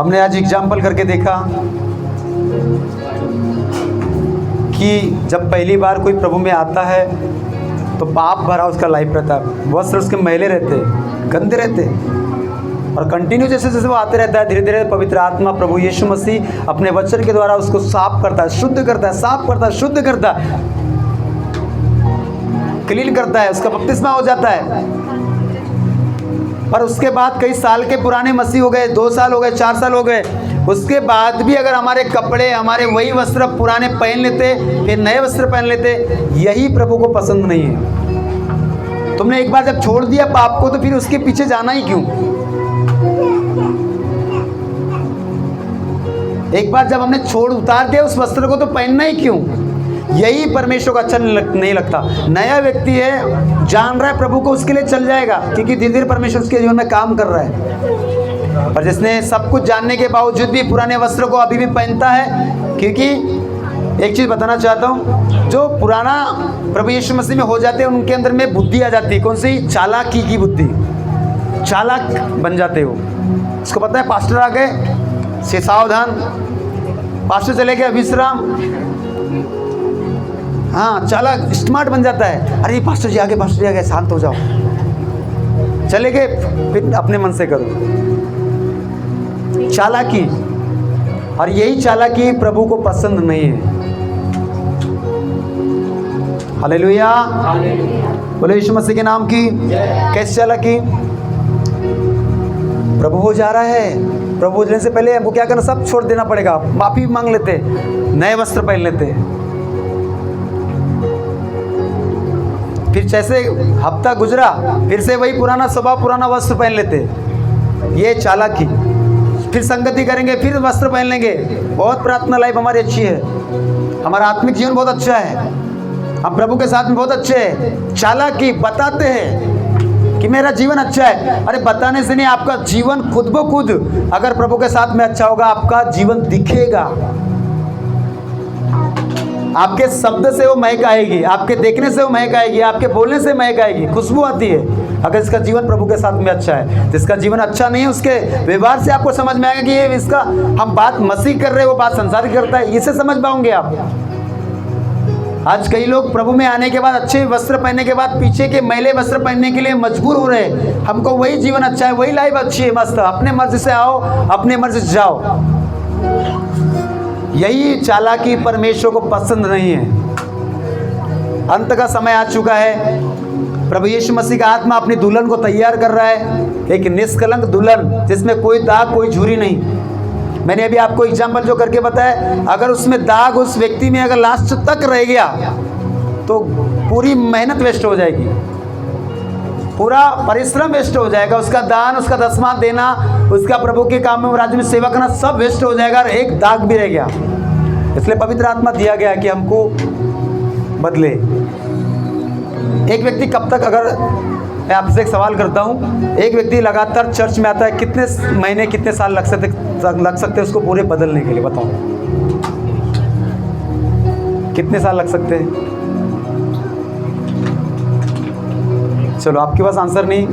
हमने आज एग्जाम्पल करके देखा कि जब पहली बार कोई प्रभु में आता है तो पाप भरा उसका लाइफ रहता है, वस्त्र उसके मैले रहते, गंदे रहते, और कंटिन्यू जैसे जैसे वो आते रहता है, धीरे धीरे पवित्र आत्मा प्रभु यीशु मसीह अपने वचन के द्वारा उसको साफ करता है, शुद्ध करता है, साफ करता है, शुद्ध करता है, क्लीन करता है, उसका बपतिस्मा हो जाता है। पर उसके बाद कई साल के पुराने मसीह हो गए, 2 साल हो गए, 4 साल हो गए, उसके बाद भी अगर हमारे कपड़े, हमारे वही वस्त्र पुराने पहन लेते, फिर नए वस्त्र पहन लेते, यही प्रभु को पसंद नहीं है। तुमने एक बार जब छोड़ दिया पाप को तो फिर उसके पीछे जाना ही क्यों? एक बार जब हमने छोड़ उतार दिया उस वस्त्र को तो पहनना ही क्यों? यही परमेश्वर को अच्छा नहीं लगता। नया व्यक्ति है, जान रहा है प्रभु को, उसके लिए चल जाएगा, क्योंकि धीरे धीरे परमेश्वर उसके जीवन में काम कर रहा है। पर जिसने सब कुछ जानने के बावजूद भी पुराने वस्त्र को अभी भी पहनता है, क्योंकि एक चीज़ बताना चाहता हूँ, जो पुराना प्रभु यीशु मसीह में हो जाते हैं उनके अंदर में बुद्धि आ जाती है। कौन सी? चालाकी की बुद्धि, चालाक बन जाते हो। उसको पता है पास्टर आ गए, से सावधान, पास्टर चले गए विश्राम, हाँ, चालाक स्मार्ट बन जाता है। अरे पास्टर जी आ गए, शांत हो जाओ, चले गए, फिर अपने मन से करो, चालाकी। और यही चालाकी प्रभु को पसंद नहीं है। हालेलुया, बोले यीशु मसीह के नाम की। कैसे चालाकी? प्रभु हो जा रहा है, प्रभु होने से पहले हमको क्या करना? सब छोड़ देना पड़ेगा, माफी मांग लेते, नए वस्त्र पहन लेते, फिर जैसे हफ्ता गुजरा फिर से वही पुराना स्वभाव, पुराना वस्त्र पहन लेते। ये चालाकी। फिर संगति करेंगे, फिर वस्त्र पहन लेंगे। बहुत प्रार्थना लाइफ हमारी अच्छी है, हमारा आत्मिक जीवन बहुत अच्छा है, हम प्रभु के साथ में बहुत अच्छे हैं। चालाकी बताते हैं कि मेरा जीवन अच्छा है। अरे बताने से नहीं, आपका जीवन खुद ब खुद अगर प्रभु के साथ में अच्छा होगा, आपका जीवन दिखेगा। आपके शब्द से वो महक आएगी, आपके देखने से वो महक आएगी, आपके बोलने से महक आएगी, खुशबू आती है। अगर इसका जीवन प्रभु के साथ में अच्छा है, जिसका जीवन अच्छा नहीं है उसके व्यवहार से आपको समझ में आएगा कि ये इसका, हम बात मसीह कर रहे हैं वो बात संसार करता है, इसे समझ पाओगे आप। आज कई लोग प्रभु में आने के बाद, अच्छे वस्त्र पहनने के बाद, पीछे के मैले वस्त्र पहनने के लिए मजबूर हो रहे हैं। हमको वही जीवन अच्छा है, वही लाइफ अच्छी है, मस्त, अपने मर्जी से आओ, अपने मर्जी से जाओ। यही चालाकी परमेश्वर को पसंद नहीं है। अंत का समय आ चुका है, प्रभु यीशु मसीह का आत्मा अपनी दुल्हन को तैयार कर रहा है, एक निष्कलंक दुल्हन जिसमें कोई दाग, कोई झुर्री नहीं। मैंने अभी आपको एग्जाम्पल जो करके बताया, अगर उसमें दाग उस व्यक्ति में अगर लास्ट तक रह गया तो पूरी मेहनत वेस्ट हो जाएगी, पूरा परिश्रम वेस्ट हो जाएगा, उसका दान, उसका दसवां देना, उसका प्रभु के काम में, राज्य में सेवा करना, सब वेस्ट हो जाएगा, और एक दाग भी रह गया। इसलिए पवित्र आत्मा दिया गया कि हमको बदले। एक व्यक्ति कब तक, अगर मैं आपसे एक सवाल करता हूँ, एक व्यक्ति लगातार चर्च में आता है, कितने महीने, कितने साल लग सकते उसको पूरे बदलने के लिए? बताओ, कितने साल लग सकते हैं? चलो, आपके पास आंसर नहीं,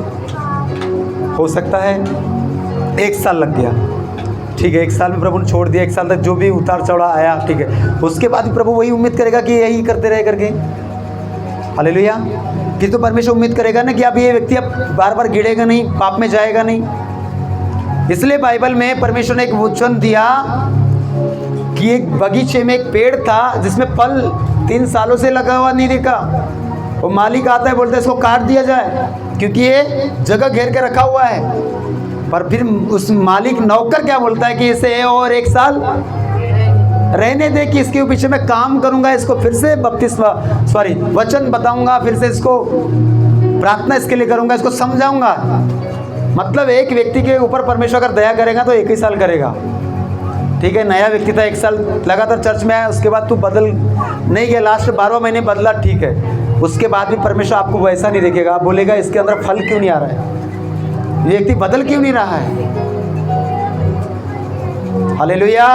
हो सकता है 1 साल लग गया, ठीक है, 1 साल में प्रभु ने छोड़ दिया, 1 साल तक जो भी उतार चढ़ा आया, ठीक है, उसके बाद भी प्रभु वही उम्मीद करेगा कि यही करते रहे करके। हालेलुया। फिर तो परमेश्वर उम्मीद करेगा ना कि अब ये व्यक्ति अब बार बार गिरेगा नहीं, पाप में जाएगा नहीं। इसलिए बाइबल में परमेश्वर ने एक वचन दिया कि एक बगीचे में एक पेड़ था जिसमें फल 3 सालों से लगा हुआ नहीं दिखा। वो मालिक आता है, बोलता है इसको काट दिया जाए क्योंकि ये जगह घेर के रखा हुआ है। पर फिर उस मालिक नौकर क्या बोलता है कि इसे और 1 साल रहने दे, कि इसके पीछे मैं काम करूंगा, इसको फिर से वचन बताऊंगा, फिर से इसको प्रार्थना इसके लिए करूंगा, इसको समझाऊंगा। मतलब एक व्यक्ति के ऊपर परमेश्वर अगर दया करेगा तो 1 ही साल करेगा, ठीक है। नया व्यक्ति था, 1 साल लगातार चर्च में आया, उसके बाद तू बदल नहीं गया, लास्ट 12 महीने बदला, ठीक है, उसके बाद भी परमेश्वर आपको वैसा नहीं देखेगा। बोलेगा इसके अंदर फल क्यों नहीं आ रहा है, ये व्यक्ति बदल क्यों नहीं रहा है। हालेलुया।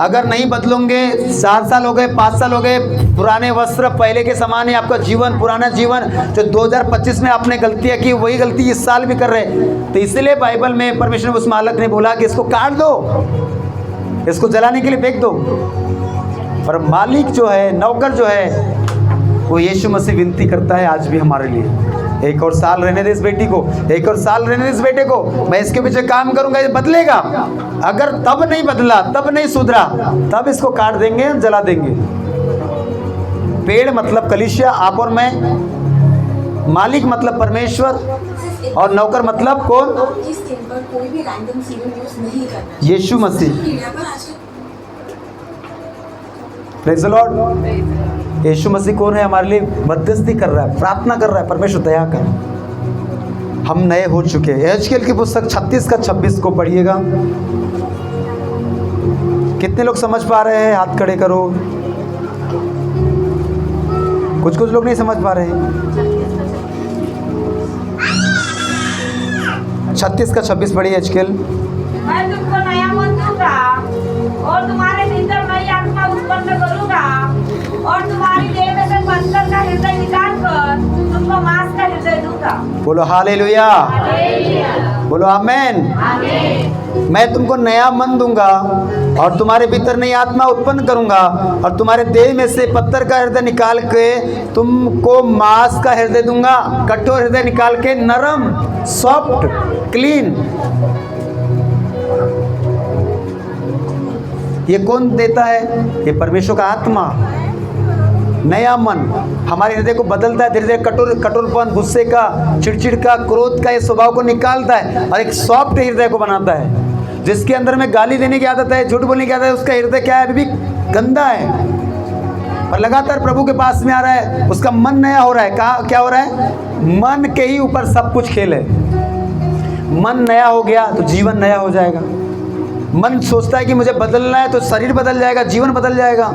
अगर नहीं बदलोगे, 4 साल हो गए, 5 साल हो गए, पुराने वस्त्र पहले के समान ही आपका जीवन, पुराना जीवन जो 2025 में आपने गलतियाँ की वही गलती इस साल भी कर रहे, तो इसलिए बाइबल में परमेश्वर उस मालक ने बोला कि इसको काट दो, इसको जलाने के लिए फेंक दो। पर मालिक जो है, नौकर जो है, वो यीशु मसीह विनती करता है आज भी हमारे लिए, एक और साल रहने दे इस बेटी को, एक और साल रहने दे इस बेटे को, मैं इसके पीछे काम करूंगा, ये बदलेगा। अगर तब नहीं बदला, तब नहीं सुधरा, तब इसको काट देंगे, जला देंगे। पेड़ मतलब कलीसिया, आप और मैं, मालिक मतलब परमेश्वर, और नौकर मतलब कौन? इस दिन पर कोई भी रैंडम सीरियल न्यूज़ नहीं करना, यीशु मसीह। मीडिया पर आज प्रेज़ द लॉर्ड। यीशु मसीह कौन है? हमारे लिए मध्यस्थी कर रहा है, प्रार्थना कर रहा है, परमेश्वर दया कर, हम नए हो चुके हैं। एहजकेल की पुस्तक 36 का 26 को पढ़िएगा। कितने लोग समझ पा रहे हैं? हाथ खड़े करो। कुछ लोग नहीं समझ पा रहे हैं। 36 का 26 पढ़िए एहजकेल। मैं तुमको नया मन दूंगा और तुम्हारे भीतर नई आत्मा उत्पन्न करूंगा और तुम्हारी देह में से पत्थर का हृदय निकाल कर तुमको मांस का हृदय दूंगा। बोलो हालेलुया, बोलो आमेन। मैं तुमको नया मन दूंगा और तुम्हारे भीतर नई आत्मा उत्पन्न करूंगा और तुम्हारे देह में से पत्थर का हृदय निकाल के तुमको मांस का हृदय दूंगा, कठोर हृदय निकाल के नरम, सॉफ्ट, क्लीन। ये कौन देता है? ये परमेश्वर का आत्मा। नया मन हमारे हृदय को बदलता है, धीरे धीरे कठोरपन, गुस्से का, चिड़चिड़ का, क्रोध का, ये स्वभाव को निकालता है और एक सॉफ्ट हृदय को बनाता है। जिसके अंदर में गाली देने की आदत है, झूठ बोलने की आदत है, उसका हृदय क्या है? अभी भी गंदा है, और लगातार प्रभु के पास में आ रहा है, उसका मन नया हो रहा है। कहाँ क्या हो रहा है? मन के ही ऊपर सब कुछ खेल है। मन नया हो गया तो जीवन नया हो जाएगा। मन सोचता है कि मुझे बदलना है तो शरीर बदल जाएगा, जीवन बदल जाएगा।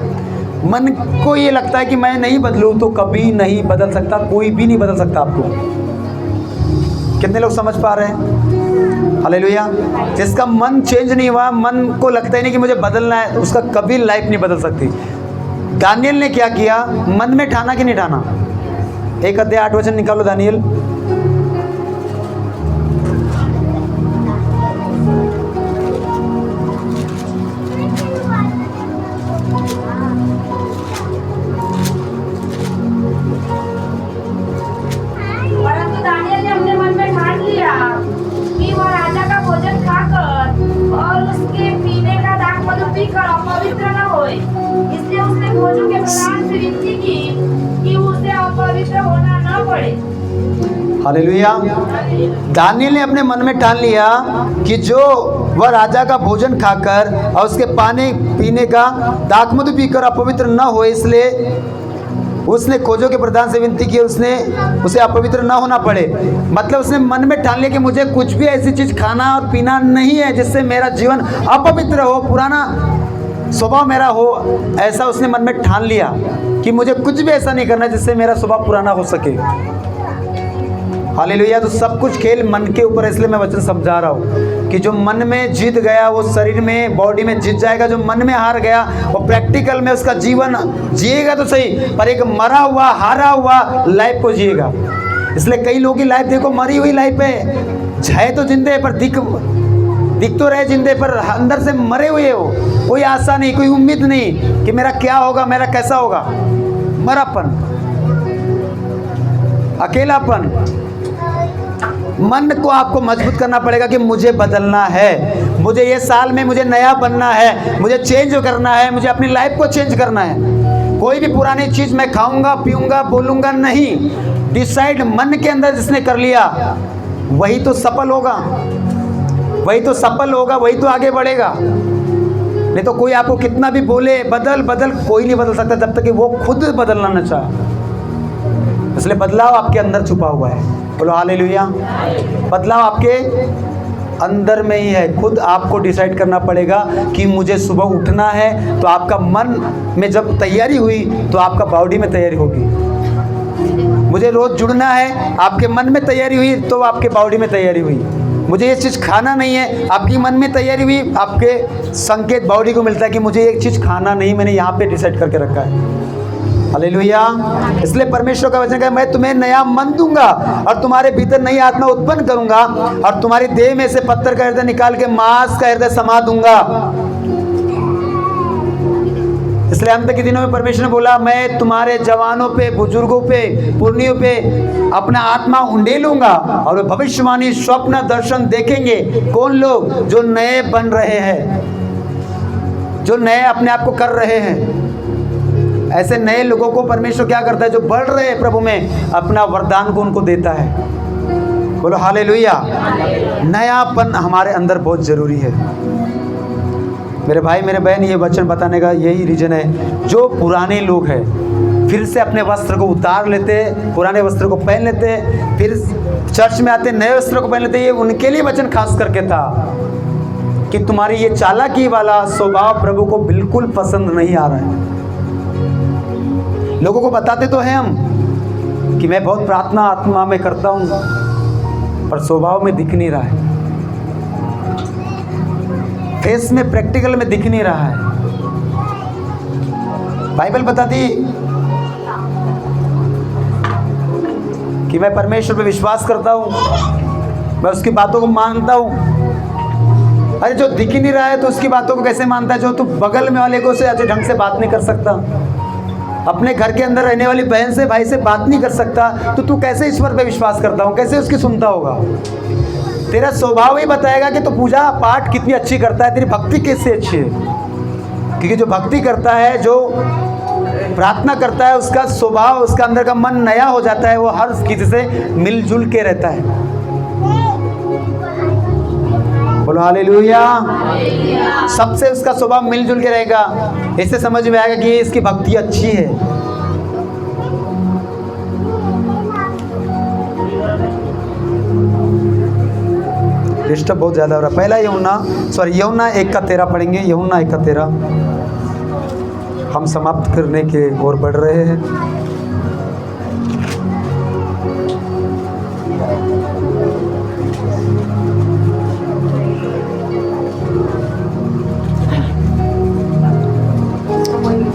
मन को ये लगता है कि मैं नहीं बदलूं तो कभी नहीं बदल सकता, कोई भी नहीं बदल सकता आपको। कितने लोग समझ पा रहे हैं? हालेलुया। जिसका मन चेंज नहीं हुआ, मन को लगता ही नहीं कि मुझे बदलना है, उसका कभी लाइफ नहीं बदल सकती। दानियल ने क्या किया? मन में ठाना कि नहीं ठाना? 1 अध्याय 8 वचन निकालो दानियल। परंतु दानियल ने अपने मन में ठान लिया कि वह राजा का भोजन खाकर और उसके पीने का दाख मधु पीकर अपवित्र न होए। इसलिए उसने भोजों के प्रधान से विनती की कि उसे अपवित्र होना न पड़े। हालेलुया। दानियल ने अपने मन में ठान लिया कि जो वह राजा का भोजन खाकर और उसके पानी पीने का दाख मधु पीकर अपवित्र न हो, इसलिए उसने खोजों के प्रधान से विनती की, उसने उसे अपवित्र न होना पड़े। मतलब उसने मन में ठान लिया कि मुझे कुछ भी ऐसी चीज़ खाना और पीना नहीं है जिससे मेरा जीवन अपवित्र हो, पुराना स्वभाव मेरा हो। ऐसा उसने मन में ठान लिया कि मुझे कुछ भी ऐसा नहीं करना जिससे मेरा स्वभाव पुराना हो सके। हालेलुया। तो सब कुछ खेल मन के ऊपर है, इसलिए मैं वचन समझा रहा हूँ कि जो मन में जीत गया वो शरीर में, बॉडी में जीत जाएगा। जो मन में हार गया वो प्रैक्टिकल में उसका जीवन जिएगा तो सही, पर एक मरा हुआ, हारा हुआ लाइफ को जिएगा। इसलिए कई लोगों की लाइफ देखो मरी हुई लाइफ है, है तो जिंदे पर दिख तो रहे जिंदे, पर अंदर से मरे हुए हो। कोई आशा नहीं, कोई उम्मीद नहीं कि मेरा क्या होगा, मेरा कैसा होगा। मरापन, अकेलापन। मन को आपको मजबूत करना पड़ेगा कि मुझे बदलना है, मुझे ये साल में मुझे नया बनना है, मुझे चेंज करना है, मुझे अपनी लाइफ को चेंज करना है। कोई भी पुरानी चीज़ मैं खाऊंगा, पीऊंगा, बोलूंगा नहीं। डिसाइड मन के अंदर जिसने कर लिया वही तो सफल होगा, वही तो सफल होगा, वही तो आगे बढ़ेगा। नहीं तो कोई आपको कितना भी बोले बदल बदल, कोई नहीं बदल सकता जब तक कि वो खुद बदलना न चाहे। इसलिए बदलाव आपके अंदर छुपा हुआ है। बोलो हालेलुया। बदलाव आपके अंदर में ही है। खुद आपको डिसाइड करना पड़ेगा कि मुझे सुबह उठना है, तो आपका मन में जब तैयारी हुई तो आपका बॉडी में तैयारी होगी। मुझे रोज़ जुड़ना है, आपके मन में तैयारी हुई तो आपके बॉडी में तैयारी हुई। मुझे ये चीज़ खाना नहीं है, आपकी मन में तैयारी हुई, आपके संकेत बॉडी को मिलता है कि मुझे ये चीज़ खाना नहीं, मैंने यहाँ पे डिसाइड करके रखा है। हालेलुया। इसलिए परमेश्वर का वचन है, मैं तुम्हें नया मन दूंगा और तुम्हारे भीतर नई आत्मा उत्पन्न करूंगा और तुम्हारी देह में से पत्थर का हृदय निकाल के मांस का हृदय समा दूंगा। इसलिए अंत के दिनों में परमेश्वर ने बोला, मैं तुम्हारे जवानों पे, बुजुर्गों पे, पुरनियों पे अपना आत्मा उंडेलूंगा और वे भविष्यवाणी, स्वप्न, दर्शन देखेंगे। कौन लोग? जो नए बन रहे हैं, जो नए अपने आप को कर रहे हैं। ऐसे नए लोगों को परमेश्वर क्या करता है? जो बढ़ रहे हैं प्रभु में, अपना वरदान को उनको देता है। बोलो हालेलुया। नयापन हमारे अंदर बहुत ज़रूरी है मेरे भाई मेरे बहन। ये वचन बताने का यही रीज़न है। जो पुराने लोग हैं फिर से अपने वस्त्र को उतार लेते, पुराने वस्त्र को पहन लेते, फिर चर्च में आते नए वस्त्र को पहन लेते। ये उनके लिए वचन खास करके था कि तुम्हारी ये चालाकी वाला स्वभाव प्रभु को बिल्कुल पसंद नहीं आ रहा है। लोगों को बताते तो हैं हम कि मैं बहुत प्रार्थना आत्मा में करता हूँ, पर स्वभाव में दिख नहीं रहा है, फेस में, प्रैक्टिकल में दिख नहीं रहा है। बाइबल बताती कि मैं परमेश्वर पे विश्वास करता हूँ, मैं उसकी बातों को मानता हूँ। अरे जो दिख ही नहीं रहा है तो उसकी बातों को कैसे मानता है? जो तू बगल में वाले को से अच्छे ढंग से बात नहीं कर सकता, अपने घर के अंदर रहने वाली बहन से, भाई से बात नहीं कर सकता, तो तू कैसे ईश्वर पे विश्वास करता हूँ? कैसे उसकी सुनता होगा? तेरा स्वभाव ही बताएगा कि तू पूजा पाठ कितनी अच्छी करता है, तेरी भक्ति कैसे अच्छी है। क्योंकि जो भक्ति करता है, जो प्रार्थना करता है, उसका स्वभाव, उसका अंदर का मन नया हो जाता है। वो हर किसी से मिलजुल के रहता है। बोलो हालेलुया। सबसे उसका स्वभाव मिलजुल के रहेगा। इससे समझ में आएगा कि ये इसकी भक्ति अच्छी है। डिस्टर्ब बहुत ज़्यादा हो रहा है। पहला यूहन्ना 1:13 पढ़ेंगे। यूहन्ना 1:13 हम समाप्त करने के ओर बढ़ रहे हैं।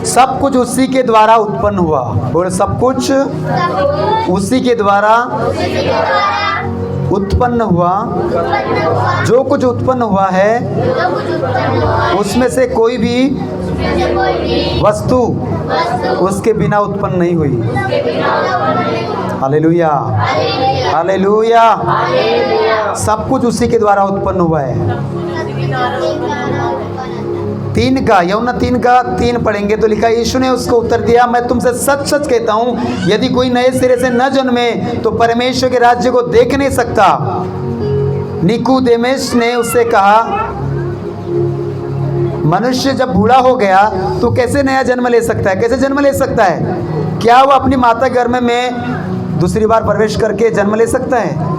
सब कुछ उसी के द्वारा उत्पन्न हुआ। बोले सब कुछ उसी के द्वारा उत्पन्न हुआ। जो कुछ उत्पन्न हुआ है उसमें से कोई भी वस्तु उसके बिना उत्पन्न नहीं हुई। Hallelujah, hallelujah. सब कुछ उसी के द्वारा उत्पन्न हुआ है। 3 का यूहन्ना 3:3 पढ़ेंगे तो लिखा, यीशु ने उसको उत्तर दिया, मैं तुमसे सच सच कहता हूँ, यदि कोई नए सिरे से न जन्मे तो परमेश्वर के राज्य को देख नहीं सकता। निकोदेमुस ने उससे कहा, मनुष्य जब बूढ़ा हो गया तो कैसे नया जन्म ले सकता है? कैसे जन्म ले सकता है? क्या वो अपनी माता गर्भ में दूसरी बार प्रवेश करके जन्म ले सकता है?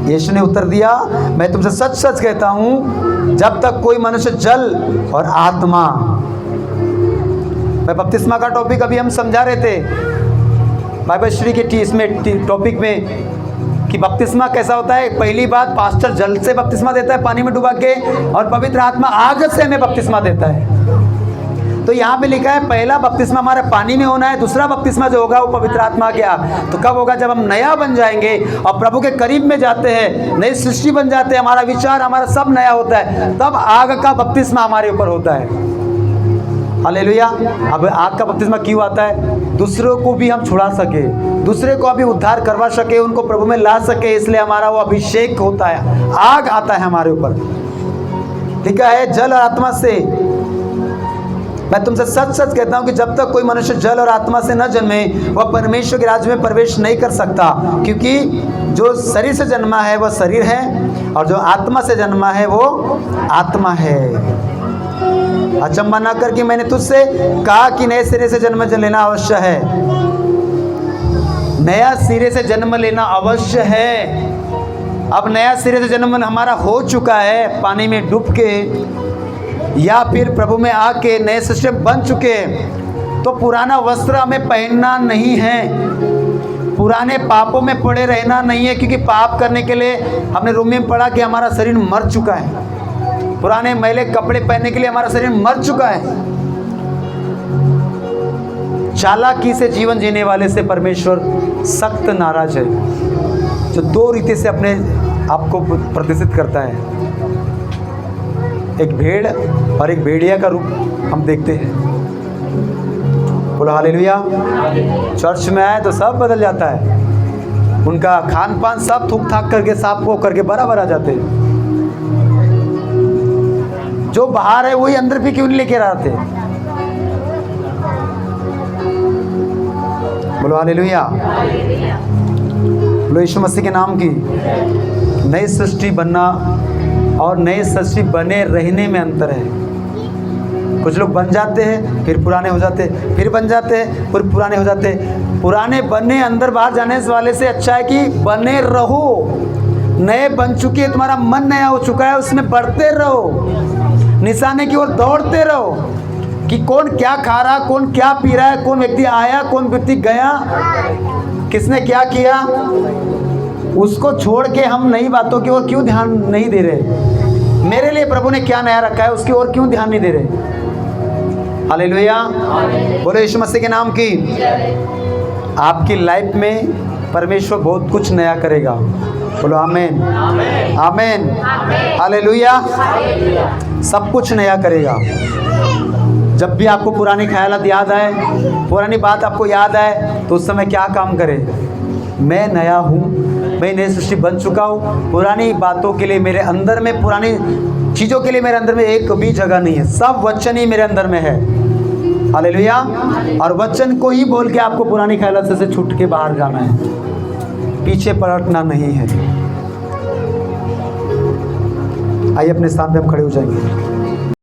यीशु ने उत्तर दिया, मैं तुमसे सच सच कहता हूँ, जब तक कोई मनुष्य जल और आत्मा। मैं बपतिस्मा का टॉपिक अभी हम समझा रहे थे बाइबल स्टडी के इसमें टॉपिक में कि बपतिस्मा कैसा होता है। पहली बात, पास्टर जल से बपतिस्मा देता है पानी में डुबा के, और पवित्र आत्मा आग से हमें बपतिस्मा देता है। तो यहाँ पे लिखा है पहला बपतिस्मा हमारा पानी में होना है, दूसरा बपतिस्मा जो होगा वो पवित्र आत्मा के आग। तो कब होगा? जब हम नया बन जाएंगे और प्रभु के करीब में जाते हैं, नई सृष्टि बन जाते हैं, हमारा विचार, हमारा सब नया होता है, तब आग का बपतिस्मा हमारे ऊपर होता है। हालेलुया। अब आग का बपतिस्मा क्यों आता है? दूसरों को भी हम छुड़ा सके, दूसरे को भी उद्धार करवा सके, उनको प्रभु में ला सके, इसलिए हमारा वो अभिषेक होता है, आग आता है हमारे ऊपर। लिखा है जल और आत्मा से। मैं तुमसे सच सच कहता हूँ कि जब तक कोई मनुष्य जल और आत्मा से न जन्मे वह परमेश्वर के राज्य में प्रवेश नहीं कर सकता। क्योंकि जो शरीर से जन्मा है वह शरीर है, और जो आत्मा से जन्मा है वो आत्मा है। अचंबा न कर कि मैंने तुझसे कहा कि नए सिरे से जन्म लेना अवश्य है। नया सिरे से जन्म लेना अवश्य है। अब नया सिरे से जन्म हमारा हो चुका है, पानी में डूब के या फिर प्रभु में आके नए सिस्टम बन चुके हैं, तो पुराना वस्त्र हमें पहनना नहीं है। पुराने पापों में पड़े रहना नहीं है, क्योंकि पाप करने के लिए हमने रोमी में पढ़ा कि हमारा शरीर मर चुका है। पुराने मैले कपड़े पहनने के लिए हमारा शरीर मर चुका है। चालाकी से जीवन जीने वाले से परमेश्वर सख्त नाराज है, जो दो रीति से अपने आप को प्रदर्शित करता है। एक भेड़ और एक भेड़िया का रूप हम देखते हैं। बोलो हालेलुया। चर्च में आए तो सब बदल जाता है, उनका खान पान सब थूक थाक करके साफ को करके बराबर आ जाते हैं। जो बाहर है वही अंदर भी क्यों नहीं लेके आते। बोलो हालेलुया। बोलो यीशु मसीह के नाम की। नई सृष्टि बनना और नई सृष्टि बने रहने में अंतर है। कुछ लोग बन जाते हैं फिर पुराने हो जाते हैं, फिर बन जाते हैं फिर पुराने हो जाते हैं। पुराने बनने अंदर बाहर जाने वाले से अच्छा है कि बने रहो। नए बन चुके हैं, तुम्हारा मन नया हो चुका है, उसमें बढ़ते रहो, निशाने की ओर दौड़ते रहो कि कौन क्या खा रहा, कौन क्या पी रहा है, कौन व्यक्ति आया, कौन व्यक्ति गया, किसने क्या किया। उसको छोड़ के हम नई बातों की ओर क्यों ध्यान नहीं दे रहे। मेरे लिए प्रभु ने क्या नया रखा है उसकी ओर क्यों ध्यान नहीं दे रहे। हालेलुया। बोलो यीशु मसीह के नाम की। आपकी लाइफ में परमेश्वर बहुत कुछ नया करेगा। बोलो आमीन आमीन हालेलुया। सब कुछ नया करेगा। जब भी आपको पुरानी ख्यालात याद आए, पुरानी बात आपको याद आए, तो उस समय क्या काम करें। मैं नया हूँ, मैं नई सृष्टि बन चुका हूँ। पुरानी बातों के लिए मेरे अंदर में, पुरानी चीज़ों के लिए मेरे अंदर में एक भी जगह नहीं है। सब वचन ही मेरे अंदर में है। हालेलुया। और वचन को ही बोल के आपको पुरानी ख्यालात से छूट के बाहर जाना है, पीछे पलटना नहीं है। आइए अपने स्थान पे हम खड़े हो जाएंगे।